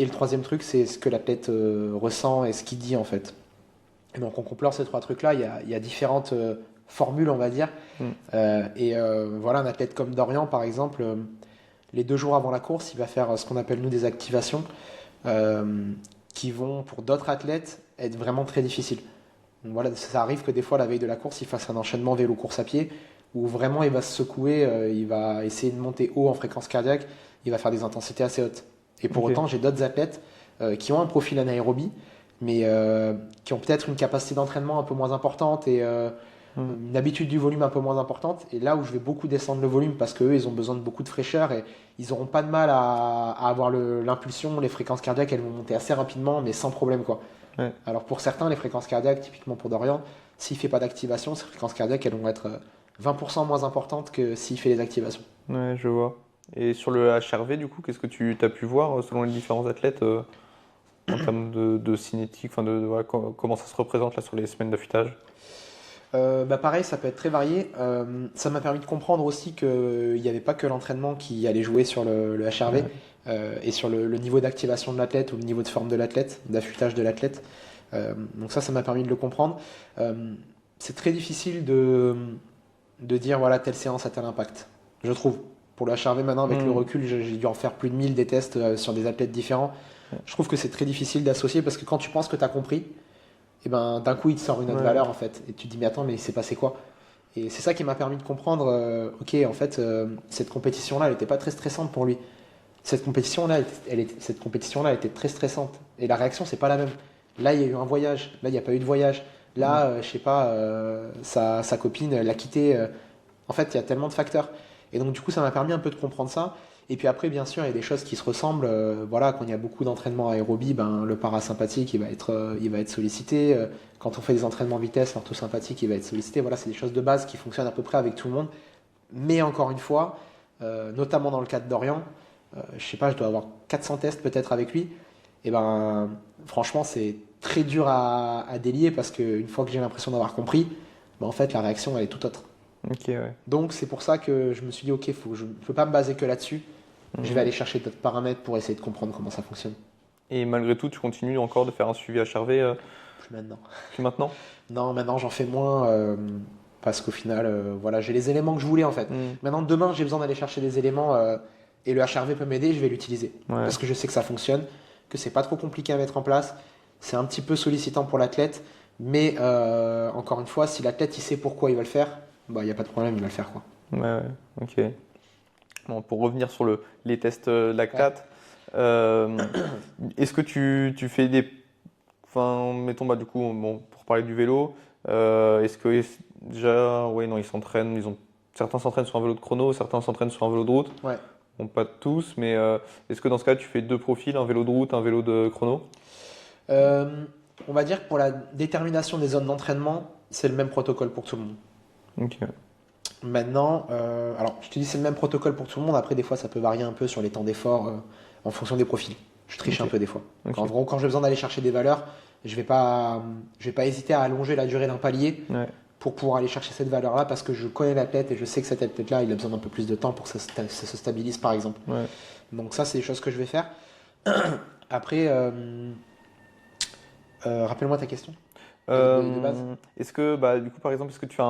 Et le troisième truc, c'est ce que l'athlète ressent et ce qu'il dit en fait. Et donc on complore ces trois trucs-là, il y a différentes formules, on va dire. Hmm. Voilà, un athlète comme Dorian, par exemple, les 2 jours avant la course, il va faire ce qu'on appelle nous des activations euh, qui vont, pour d'autres athlètes, être vraiment très difficiles. Donc voilà, ça arrive que des fois, la veille de la course, il fasse un enchaînement vélo-course à pied où vraiment il va se secouer, il va essayer de monter haut en fréquence cardiaque, il va faire des intensités assez hautes. Et pour Ok. autant, j'ai d'autres athlètes qui ont un profil anaérobie, mais qui ont peut-être une capacité d'entraînement un peu moins importante et Hmm. une habitude du volume un peu moins importante. Et là où je vais beaucoup descendre le volume parce qu'eux, ils ont besoin de beaucoup de fraîcheur et ils n'auront pas de mal à avoir l'impulsion, les fréquences cardiaques, elles vont monter assez rapidement, mais sans problème, quoi. Ouais. Alors pour certains, les fréquences cardiaques, typiquement pour Dorian, s'il ne fait pas d'activation, ces fréquences cardiaques, elles vont être 20% moins importantes que s'il fait les activations. Ouais, je vois. Et sur le HRV, du coup, qu'est-ce que tu as pu voir selon les différents athlètes en termes de cinétique, enfin voilà, comment ça se représente là sur les semaines d'affûtage? Bah pareil, ça peut être très varié. Ça m'a permis de comprendre aussi qu'il n'y avait pas que l'entraînement qui allait jouer sur le HRV Ouais. et sur le niveau d'activation de l'athlète ou le niveau de forme de l'athlète, d'affûtage de l'athlète. Donc ça m'a permis de le comprendre. C'est très difficile de dire voilà, telle séance a tel impact, je trouve. Pour le HRV maintenant, avec le Hmm. recul, j'ai dû en faire plus de 1000 des tests sur des athlètes différents. Je trouve que c'est très difficile d'associer parce que quand tu penses que tu as compris, et ben d'un coup il te sort une autre Ouais. valeur en fait. Et tu te dis mais attends mais il s'est passé quoi? Et c'est ça qui m'a permis de comprendre, ok en fait cette compétition-là elle n'était pas très stressante pour lui. Cette compétition-là, cette compétition-là était très stressante. Et la réaction c'est pas la même. Là il y a eu un voyage, là il n'y a pas eu de voyage. Hmm. Là je sais pas, sa copine l'a quitté. En fait il y a tellement de facteurs. Et donc, du coup, ça m'a permis un peu de comprendre ça. Et puis après, bien sûr, il y a des choses qui se ressemblent. Voilà, quand il y a beaucoup d'entraînement aérobie, ben, le parasympathique, il va être sollicité. Quand on fait des entraînements vitesse, l'orthosympathique, il va être sollicité. Voilà, c'est des choses de base qui fonctionnent à peu près avec tout le monde. Mais encore une fois, notamment dans le cas de Dorian, je sais pas, je dois avoir 400 tests peut-être avec lui. Et ben, franchement, c'est très dur à délier parce qu'une fois que j'ai l'impression d'avoir compris, ben, en fait, la réaction, elle est tout autre. Ok, ouais. Donc, c'est pour ça que je me suis dit, ok, je ne peux pas me baser que là-dessus. Je vais Mhm. aller chercher d'autres paramètres pour essayer de comprendre comment ça fonctionne. Et malgré tout, tu continues encore de faire un suivi HRV Plus maintenant. plus maintenant? Non, maintenant, j'en fais moins parce qu'au final, voilà, j'ai les éléments que je voulais en fait. Mhm. Maintenant, demain, j'ai besoin d'aller chercher des éléments et le HRV peut m'aider, je vais l'utiliser. Ouais. Parce que je sais que ça fonctionne, que c'est pas trop compliqué à mettre en place. C'est un petit peu sollicitant pour l'athlète, mais encore une fois, si l'athlète il sait pourquoi il va le faire, bah il n'y a pas de problème, il va le faire quoi. Ouais, ouais, ok. Bon, pour revenir sur les tests Ouais. lactate, est-ce que tu fais des. Enfin, mettons, bah, du coup, bon, pour parler du vélo, est-ce que déjà, ouais, non, ils s'entraînent, certains s'entraînent sur un vélo de chrono, certains s'entraînent sur un vélo de route. Ouais. Bon, pas tous, mais est-ce que dans ce cas, tu fais deux profils, un vélo de route, un vélo de chrono? Euh, on va dire que pour la détermination des zones d'entraînement, c'est le même protocole pour tout le monde. Ok. Maintenant, alors je te dis c'est le même protocole pour tout le monde. Après, des fois, ça peut varier un peu sur les temps d'effort en fonction des profils. Je triche un Ok. peu des fois. Ok. En gros, quand j'ai besoin d'aller chercher des valeurs, je vais pas hésiter à allonger la durée d'un palier Ouais. pour pouvoir aller chercher cette valeur-là parce que je connais l'athlète et je sais que cet athlète-là, il a besoin d'un peu plus de temps pour que ça se stabilise, par exemple. Ouais. Donc ça, c'est des choses que je vais faire. Après, rappelle-moi ta question de base. Est-ce que, bah, du coup, par exemple, est-ce que tu fais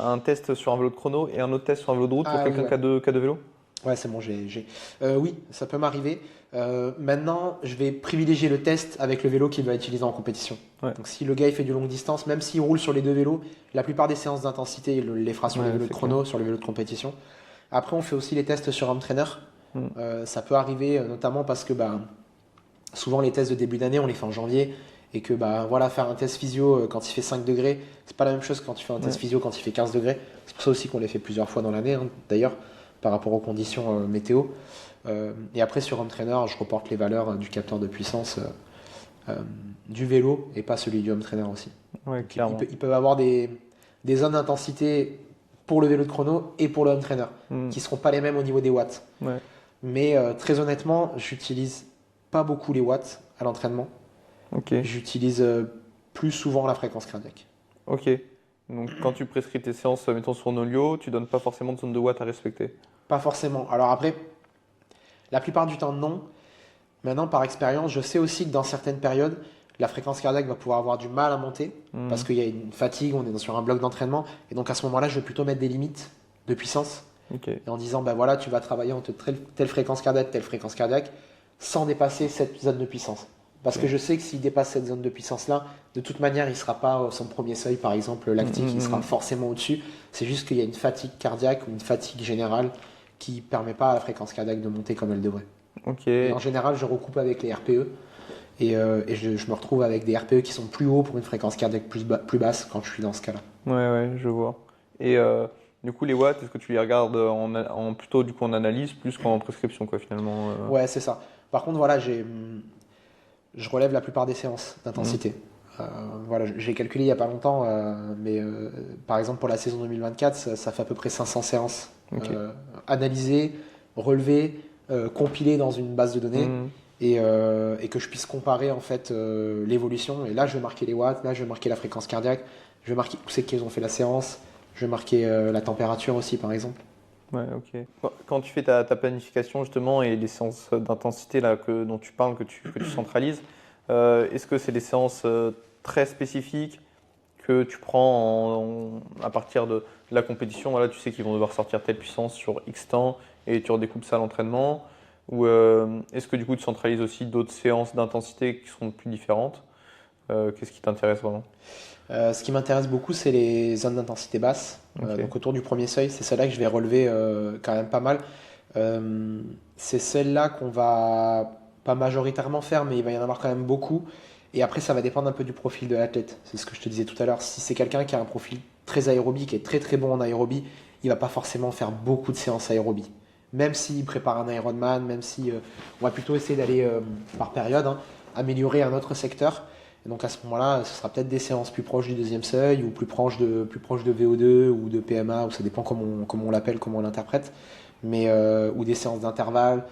un test sur un vélo de chrono et un autre test sur un vélo de route pour Ah oui, quelqu'un ouais. qui a deux vélos? Ouais, c'est bon, oui, ça peut m'arriver. Maintenant, je vais privilégier le test avec le vélo qu'il va utiliser en compétition. Ouais. Donc, si le gars il fait du longue distance, même s'il roule sur les deux vélos, la plupart des séances d'intensité, il les fera sur les Ouais, vélos de c'est clair. chrono, sur les vélos de compétition. Après, on fait aussi les tests sur home trainer. Mm. Ça peut arriver notamment parce que bah, souvent les tests de début d'année, on les fait en janvier. Et que bah, voilà, faire un test physio quand il fait 5 degrés, c'est pas la même chose que quand tu fais un test Ouais. physio quand il fait 15 degrés. C'est pour ça aussi qu'on les fait plusieurs fois dans l'année, hein, d'ailleurs, par rapport aux conditions météo. Et après, sur Home Trainer, je reporte les valeurs du capteur de puissance du vélo et pas celui du Home Trainer aussi. Ouais, Donc, clairement. ils peuvent avoir des zones d'intensité pour le vélo de chrono et pour le Home Trainer, Mm. qui ne seront pas les mêmes au niveau des watts. Ouais. Mais très honnêtement, j'utilise pas beaucoup les watts à l'entraînement. Ok. J'utilise plus souvent la fréquence cardiaque. Ok. Donc, quand tu prescris tes séances, mettons sur Nolio, tu donnes pas forcément de zone de watts à respecter. Pas forcément. Alors après, la plupart du temps, non. Maintenant, par expérience, je sais aussi que dans certaines périodes, la fréquence cardiaque va pouvoir avoir du mal à monter parce Mm. qu'il y a une fatigue, on est sur un bloc d'entraînement. Et donc à ce moment-là, je vais plutôt mettre des limites de puissance Ok. et en disant, ben voilà, tu vas travailler entre telle fréquence cardiaque, sans dépasser cette zone de puissance. Parce Ok. que je sais que s'il dépasse cette zone de puissance-là, de toute manière, il ne sera pas son premier seuil, par exemple, lactique, il sera Mm. forcément au-dessus. C'est juste qu'il y a une fatigue cardiaque ou une fatigue générale qui ne permet pas à la fréquence cardiaque de monter comme elle devrait. Ok. Et Ouais, en général, je recoupe avec les RPE et je me retrouve avec des RPE qui sont plus hauts pour une fréquence cardiaque plus basse quand je suis dans ce cas-là. ouais, je vois. Et du coup, les watts, est-ce que tu les regardes plutôt du coup en analyse plus qu'en prescription, quoi, finalement Ouais, c'est ça. Par contre, voilà, je relève la plupart des séances Mm. d'intensité. Voilà, j'ai calculé il n'y a pas longtemps, mais par exemple pour la saison 2024, ça fait à peu près 500 séances Ok. analysées, relevées, compilées dans une base de données Mm. et que je puisse comparer en fait l'évolution. Et là, je vais marquer les watts, là, je vais marquer la fréquence cardiaque, je vais marquer où c'est qu'ils ont fait la séance, je vais marquer la température aussi, par exemple. Ouais, ok. Quand tu fais ta planification justement et les séances d'intensité là dont tu parles, que tu centralises, est-ce que c'est des séances très spécifiques que tu prends à partir de la compétition? Voilà, tu sais qu'ils vont devoir sortir telle puissance sur X temps et tu redécoupes ça à l'entraînement? Ou est-ce que du coup tu centralises aussi d'autres séances d'intensité qui sont plus différentes? Qu'est-ce qui t'intéresse vraiment? Ce qui m'intéresse beaucoup, c'est les zones d'intensité basse. Ok. Donc autour du premier seuil, c'est celle-là que je vais relever quand même pas mal. C'est celle-là qu'on va pas majoritairement faire, mais il va y en avoir quand même beaucoup. Et après, ça va dépendre un peu du profil de l'athlète. C'est ce que je te disais tout à l'heure. Si c'est quelqu'un qui a un profil très aérobie, qui est très très bon en aérobie, il va pas forcément faire beaucoup de séances aérobie. Même s'il prépare un Ironman, même si on va plutôt essayer d'aller par période, hein, améliorer un autre secteur. Et donc à ce moment-là, ce sera peut-être des séances plus proches du deuxième seuil ou plus proche de VO2 ou de PMA, ou ça dépend comment on l'appelle, comment on l'interprète, mais ou des séances d'intervalle.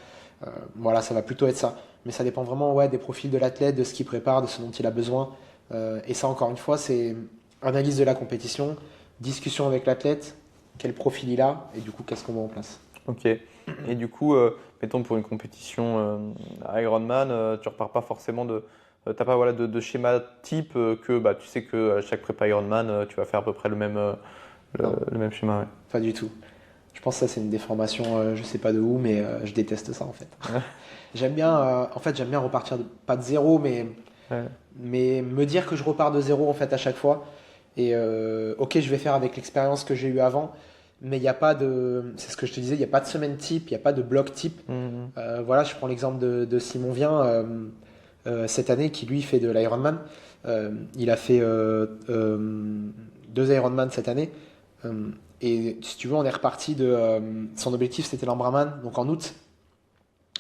Voilà, ça va plutôt être ça. Mais ça dépend vraiment ouais, des profils de l'athlète, de ce qu'il prépare, de ce dont il a besoin. Et ça, encore une fois, c'est analyse de la compétition, discussion avec l'athlète, quel profil il a, et du coup, qu'est-ce qu'on met en place. Ok. Et du coup, mettons pour une compétition Ironman, tu repars pas forcément t'as pas voilà, de schéma type que bah, tu sais que à chaque prépa Ironman, tu vas faire à peu près Non, le même schéma. Ouais. pas du tout. Je pense que ça, c'est une déformation, je sais pas de où, mais je déteste ça en fait. J'aime bien repartir, pas de zéro, Ouais. mais me dire que je repars de zéro en fait à chaque fois. Et ok, je vais faire avec l'expérience que j'ai eue avant, mais il n'y a pas de, c'est ce que je te disais, il n'y a pas de semaine type, il n'y a pas de bloc type. Mhm. Voilà, je prends l'exemple de Simon Vien cette année qui lui fait de l'Ironman. Il a fait 2 Ironman cette année. Et si tu veux, on est reparti son objectif c'était l'Ambraman, donc en août.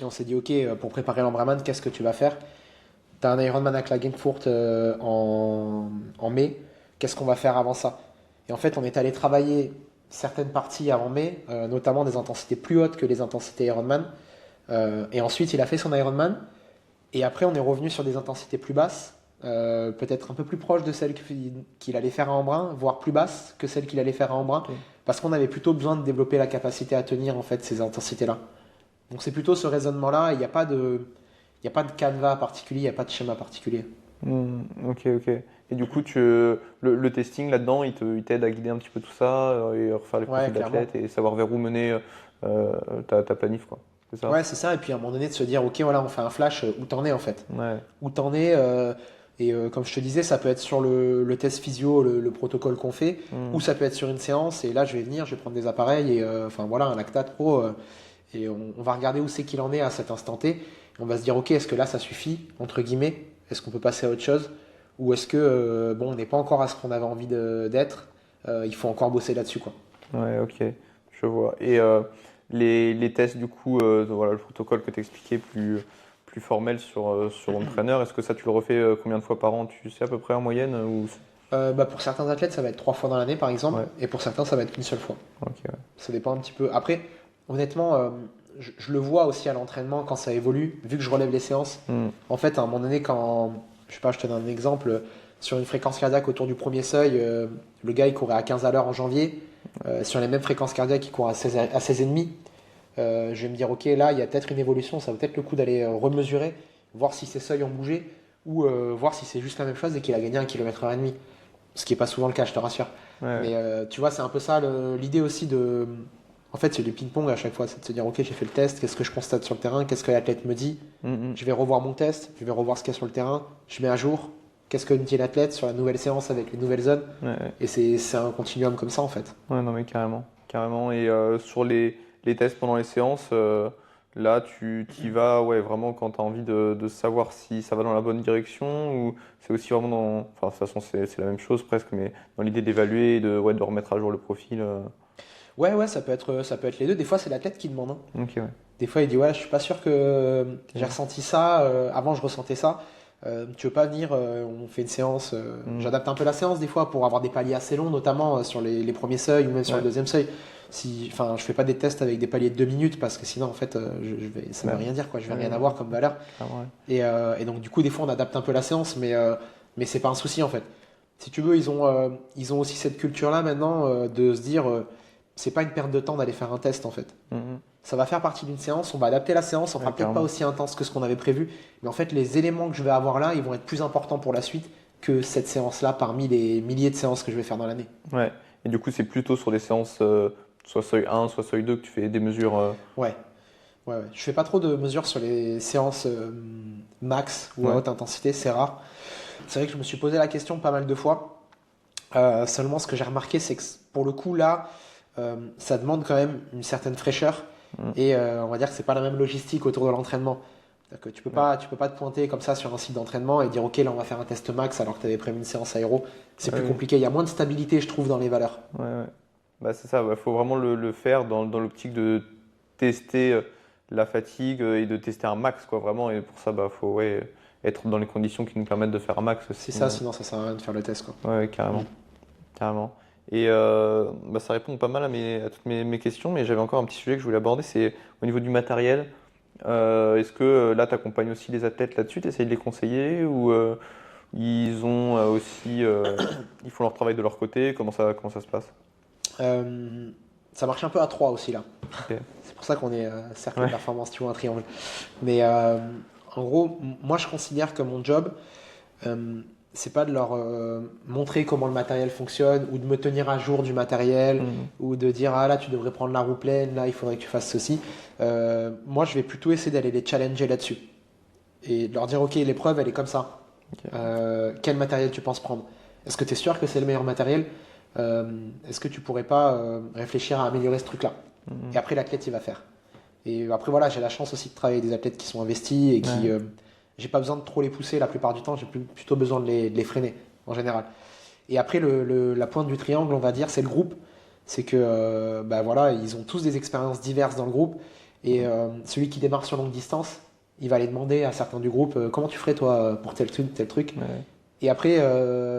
Et on s'est dit, ok, pour préparer l'Ambraman, qu'est-ce que tu vas faire? Tu as un Ironman à Klagenfurt en mai. Qu'est-ce qu'on va faire avant ça? Et en fait, on est allé travailler certaines parties avant mai, notamment des intensités plus hautes que les intensités Ironman. Et ensuite, il a fait son Ironman. Et après, on est revenu sur des intensités plus basses, peut-être un peu plus proches de celles qu'il allait faire à Embrun, voire plus basses que celles qu'il allait faire à Embrun, Ok. parce qu'on avait plutôt besoin de développer la capacité à tenir en fait ces intensités-là. Donc c'est plutôt ce raisonnement-là. Il n'y a pas il n'y a pas de canevas particulier, il n'y a pas de schéma particulier. Ok, ok. Et du coup, le testing là-dedans, il t'aide à guider un petit peu tout ça et refaire les Ouais, profils clairement. d'athlète et savoir vers où mener ta planif, quoi. C'est ça? Ouais, c'est ça. Et puis à un moment donné, de se dire, ok, voilà, on fait un flash, où t'en es en fait? Ouais. Où t'en es comme je te disais, ça peut être sur le test physio, le protocole qu'on fait, ou Hmm. ça peut être sur une séance. Et là, je vais venir, je vais prendre des appareils et enfin voilà, un Lactate Pro. Et on va regarder où c'est qu'il en est à cet instant T. Et on va se dire, ok, est-ce que là, ça suffit, entre guillemets? Est-ce qu'on peut passer à autre chose? Ou est-ce que, bon, on n'est pas encore à ce qu'on avait envie d'être? Il faut encore bosser là-dessus, quoi. Ouais, ok, je vois. Et les tests, du coup, voilà, le protocole que tu expliquais plus formel sur l'entraîneur, est-ce que ça, tu le refais combien de fois par an? Tu sais à peu près en moyenne ou... Bah, pour certains athlètes, ça va être 3 fois dans l'année, par exemple, Ouais, et pour certains, ça va être qu'une seule fois. ok, ouais. Ça dépend un petit peu. Après, honnêtement, je le vois aussi à l'entraînement quand ça évolue, vu que je relève les séances. Hmm. En fait, à un moment donné, je sais pas, je te donne un exemple, sur une fréquence cardiaque autour du premier seuil, le gars il courait à 15 à l'heure en janvier. Sur les mêmes fréquences cardiaques, il court à 16,5. Je vais me dire, ok, là, il y a peut-être une évolution, ça vaut peut-être le coup d'aller remesurer, voir si ces seuils ont bougé, ou voir si c'est juste la même chose et qu'il a gagné 1,5 km. Ce qui n'est pas souvent le cas, je te rassure. Ouais, ouais. Mais tu vois, c'est un peu ça l'idée aussi de. En fait, c'est du ping-pong à chaque fois, c'est de se dire, ok, j'ai fait le test, qu'est-ce que je constate sur le terrain, qu'est-ce que l'athlète me dit, Hmm, hmm. je vais revoir mon test, je vais revoir ce qu'il y a sur le terrain, je mets à jour, qu'est-ce que me dit l'athlète sur la nouvelle séance avec les nouvelles zones, Ouais, ouais. et c'est un continuum comme ça en fait. Ouais, non, mais carrément. Carrément. Et sur les tests pendant les séances, là, tu y vas ouais, vraiment quand tu as envie de savoir si ça va dans la bonne direction ou c'est aussi vraiment dans. Enfin, de toute façon, c'est la même chose presque, mais dans l'idée d'évaluer et ouais, de remettre à jour le profil. Ouais, ouais, ça peut être les deux. Des fois, c'est l'athlète qui demande, hein. Ok, ouais. Des fois, il dit, ouais, je suis pas sûr que j'ai Ok. ressenti ça, avant je ressentais ça. Tu veux pas venir, on fait une séance, Hmm. j'adapte un peu la séance des fois pour avoir des paliers assez longs, notamment sur les premiers seuils ou même sur le Ouais. deuxième seuil. Enfin, je fais pas des tests avec des paliers de 2 minutes parce que sinon, en fait, ça ne Ouais. veut rien dire, quoi. Je vais Ouais, rien ouais, avoir comme valeur. carrément, ouais. Et donc, du coup, des fois, on adapte un peu la séance, mais c'est pas un souci, en fait. Si tu veux, ils ont aussi cette culture-là maintenant de se dire, c'est pas une perte de temps d'aller faire un test, en fait. Mhm. Ça va faire partie d'une séance, on va adapter la séance, on Ouais, fera peut-être pas carrément. aussi intense que ce qu'on avait prévu, mais en fait les éléments que je vais avoir là, ils vont être plus importants pour la suite que cette séance-là parmi les milliers de séances que je vais faire dans l'année. Ouais. Et du coup, c'est plutôt sur des séances, soit seuil 1, soit seuil 2, que tu fais des mesures. Ouais, ouais, ouais. Je fais pas trop de mesures sur les séances max ou à Ouais. haute intensité, c'est rare. C'est vrai que je me suis posé la question pas mal de fois. Seulement ce que j'ai remarqué, c'est que pour le coup là, ça demande quand même une certaine fraîcheur Mm. et on va dire que c'est pas la même logistique autour de l'entraînement. C'est-à-dire que Ouais. tu peux pas te pointer comme ça sur un site d'entraînement et dire ok là on va faire un test max alors que tu avais prévu une séance aéro. C'est Ouais, plus ouais. compliqué, il y a moins de stabilité je trouve dans les valeurs. Ouais, ouais. Bah, c'est ça, il faut vraiment le faire dans l'optique de tester la fatigue et de tester un max, quoi, vraiment. Et pour ça, bah, faut ouais, être dans les conditions qui nous permettent de faire un max, C'est ça, sinon, sinon ça sert à rien de faire le test, quoi. ouais, Mm. carrément, carrément. Et bah, ça répond pas mal à toutes mes questions, mais j'avais encore un petit sujet que je voulais aborder, c'est au niveau du matériel. Est-ce que là, tu accompagnes aussi les athlètes là-dessus, tu essayes de les conseiller ou ils ont aussi, ils font leur travail de leur côté? Comment ça se passe? Euh, Ça marche un peu à trois aussi là. Ok. C'est pour ça qu'on est cercle de Ouais. performance, tu vois, un triangle. Mais en gros, moi je considère que mon job, euh, c'est pas de leur montrer comment le matériel fonctionne ou de me tenir à jour du matériel Mhm. ou de dire ah là tu devrais prendre la roue pleine, là il faudrait que tu fasses ceci. Moi je vais plutôt essayer d'aller les challenger là-dessus et de leur dire ok l'épreuve elle est comme ça. Ok. Quel matériel tu penses prendre? Est-ce que tu es sûr que c'est le meilleur matériel? Est-ce que tu pourrais pas réfléchir à améliorer ce truc-là? Et Mhm. après l'athlète il va faire. Et après, voilà, j'ai la chance aussi de travailler avec des athlètes qui sont investis et qui. Ouais. J'ai pas besoin de trop les pousser la plupart du temps, plutôt besoin de les freiner en général. Et après, la pointe du triangle, on va dire, c'est le groupe. C'est que, bah voilà, ils ont tous des expériences diverses dans le groupe. Et Mhm. celui qui démarre sur longue distance, il va aller demander à certains du groupe comment tu ferais toi pour tel truc, tel truc. Ouais. Et après,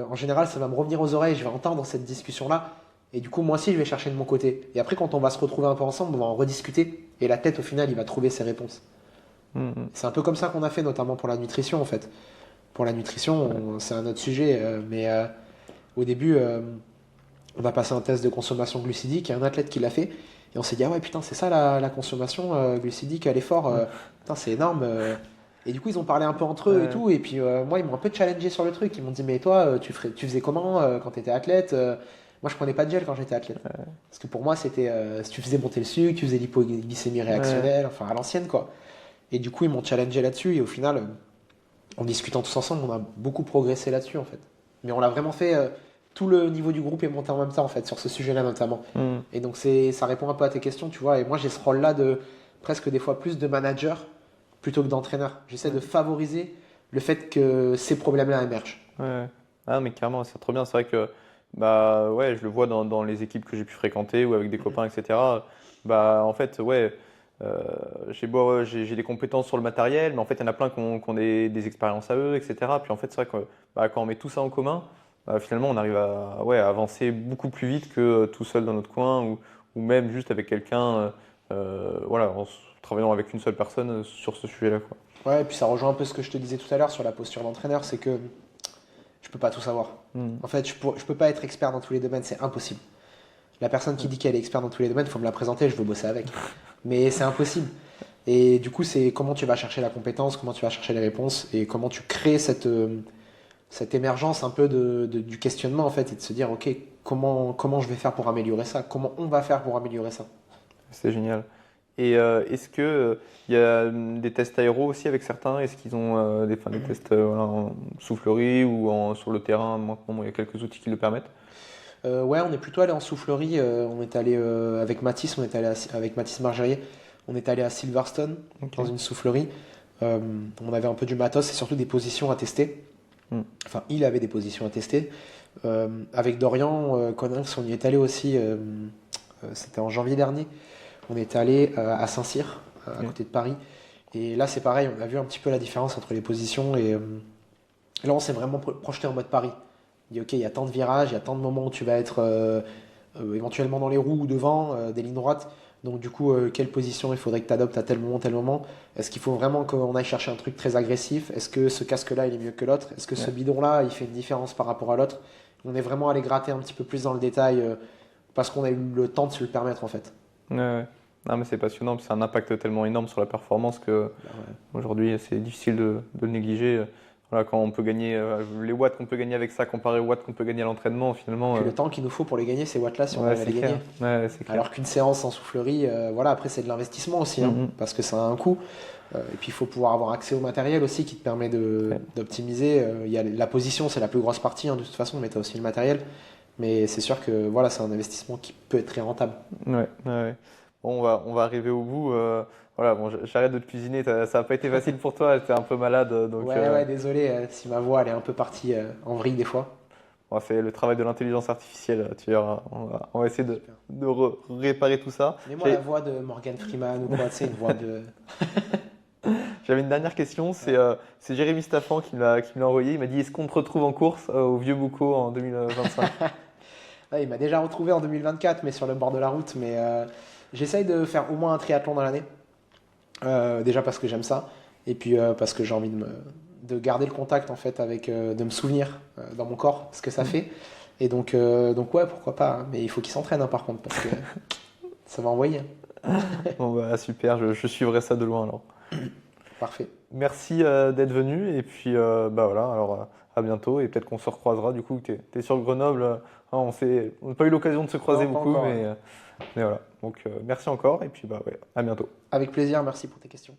en général, ça va me revenir aux oreilles, je vais entendre cette discussion-là. Et du coup, moi aussi, je vais chercher de mon côté. Et après, quand on va se retrouver un peu ensemble, on va en rediscuter. Et la tête, au final, il va trouver ses réponses. Mhm. C'est un peu comme ça qu'on a fait, notamment pour la nutrition, en fait. Pour la nutrition, Ouais. c'est un autre sujet. Mais au début, on a passé un test de consommation glucidique. Il y a un athlète qui l'a fait. Et on s'est dit, ah ouais, putain, c'est ça la consommation glucidique à l'effort. Putain, c'est énorme. Et du coup, ils ont parlé un peu entre eux et Ouais. tout. Et puis, moi, ils m'ont un peu challengé sur le truc. Ils m'ont dit, mais toi, tu faisais comment quand tu étais athlète? Moi, je prenais pas de gel quand j'étais athlète. Parce que pour moi, c'était si tu faisais monter le sucre, tu faisais l'hypoglycémie Ouais. réactionnelle, enfin à l'ancienne, quoi. Et du coup, ils m'ont challengé là-dessus. Et au final, en discutant tous ensemble, on a beaucoup progressé là-dessus, en fait. Mais on l'a vraiment fait. Tout le niveau du groupe est monté en même temps, en fait, sur ce sujet-là notamment. Mhm. Et donc, ça répond un peu à tes questions, tu vois. Et moi, j'ai ce rôle-là de presque des fois plus de manager plutôt que d'entraîneur. J'essaie de Ouais. favoriser le fait que ces problèmes-là émergent. Ouais. Ah, mais carrément, c'est trop bien. C'est vrai que bah ouais, je le vois dans les équipes que j'ai pu fréquenter ou avec des copains, etc. Bah en fait, ouais, euh, j'ai des compétences sur le matériel, mais en fait, il y en a plein qui ont des expériences à eux, etc. Puis en fait, c'est vrai que bah, quand on met tout ça en commun, bah, finalement, on arrive à, ouais, à avancer beaucoup plus vite que tout seul dans notre coin ou même juste avec quelqu'un, voilà, travaillant avec une seule personne sur ce sujet-là, quoi. Ouais, et puis ça rejoint un peu ce que je te disais tout à l'heure sur la posture d'entraîneur, c'est que je peux pas tout savoir. Hmm. En fait, je peux pas être expert dans tous les domaines, c'est impossible. La personne qui Ouais. dit qu'elle est experte dans tous les domaines, il faut me la présenter, je veux bosser avec. Mais c'est impossible. Et du coup, c'est comment tu vas chercher la compétence, comment tu vas chercher les réponses et comment tu crées cette émergence un peu du questionnement en fait et de se dire ok, comment je vais faire pour améliorer ça? Comment on va faire pour améliorer ça? C'est génial. Et est-ce que il y a des tests aéro aussi avec certains? Est-ce qu'ils ont enfin, des tests voilà, en soufflerie ou sur le terrain? Maintenant, bon, il y a quelques outils qui le permettent. Ouais, on est plutôt allé en soufflerie. On est allé avec Mathis, avec Mathis Margerier. On est allé à Silverstone Ok. dans une soufflerie. Euh, on avait un peu du matos et surtout des positions à tester. Hmm. Enfin, il avait des positions à tester. Avec Dorian Coninx, on y est allé aussi. C'était en janvier dernier. On est allé à Saint-Cyr, à Ok. côté de Paris. Et là, c'est pareil, on a vu un petit peu la différence entre les positions. Et là, on s'est vraiment projeté en mode Paris. On dit, OK, il y a tant de virages, il y a tant de moments où tu vas être éventuellement dans les roues ou devant, des lignes droites. Donc, du coup, quelle position il faudrait que tu adoptes à tel moment, tel moment? Est-ce qu'il faut vraiment qu'on aille chercher un truc très agressif? Est-ce que ce casque-là, il est mieux que l'autre? Est-ce que ce Ouais. bidon-là, il fait une différence par rapport à l'autre? On est vraiment allé gratter un petit peu plus dans le détail parce qu'on a eu le temps de se le permettre, en fait. Ouais, ouais. Non, mais c'est passionnant, puis c'est un impact tellement énorme sur la performance que Bah ouais. aujourd'hui, c'est difficile de le négliger. Voilà, quand on peut gagner les watts qu'on peut gagner avec ça comparé aux watts qu'on peut gagner à l'entraînement, finalement, Puis le temps qu'il nous faut pour les gagner, ces watts-là, si on ouais, arrive à c'est les clair. gagner. Ouais, c'est clair. Alors qu'une séance en soufflerie, voilà, après c'est de l'investissement aussi, hein, Mhm. parce que ça a un coût. Et puis il faut pouvoir avoir accès au matériel aussi qui te permet Ouais. d'optimiser. Il y a la position, c'est la plus grosse partie hein, de toute façon, mais tu as aussi le matériel. Mais c'est sûr que voilà, c'est un investissement qui peut être très rentable. Ouais, ouais, ouais. Bon, on va arriver au bout. Voilà, bon, j'arrête de te cuisiner. Ça n'a pas été facile pour toi. J'étais un peu malade, donc Ouais, ouais, désolé si ma voix elle est un peu partie en vrille des fois. bon, c'est le travail de l'intelligence artificielle, tu verras. On va essayer Super. réparer tout ça. Mets-moi la voix de Morgan Freeman ou quoi, tu sais, une voix de. J'avais une dernière question, c'est Jérémy Staffan qui me l'a envoyé. Il m'a dit, est-ce qu'on te retrouve en course au Vieux Boucau en 2025? Ouais, il m'a déjà retrouvé en 2024, mais sur le bord de la route. Mais j'essaye de faire au moins un triathlon dans l'année. Déjà parce que j'aime ça. Et puis parce que j'ai envie de garder le contact en fait avec, de me souvenir dans mon corps ce que ça fait. Et donc ouais, pourquoi pas, hein. Mais il faut qu'il s'entraîne hein, par contre, parce que ça va envoyer. Bon, bah, super, je suivrai ça de loin alors. Parfait. Merci d'être venu et puis bah voilà, alors à bientôt et peut-être qu'on se recroisera du coup, tu es sur Grenoble, hein, on n'a pas eu l'occasion de se croiser Non, pas beaucoup encore, mais voilà. Donc merci encore et puis bah ouais, à bientôt. Avec plaisir, merci pour tes questions.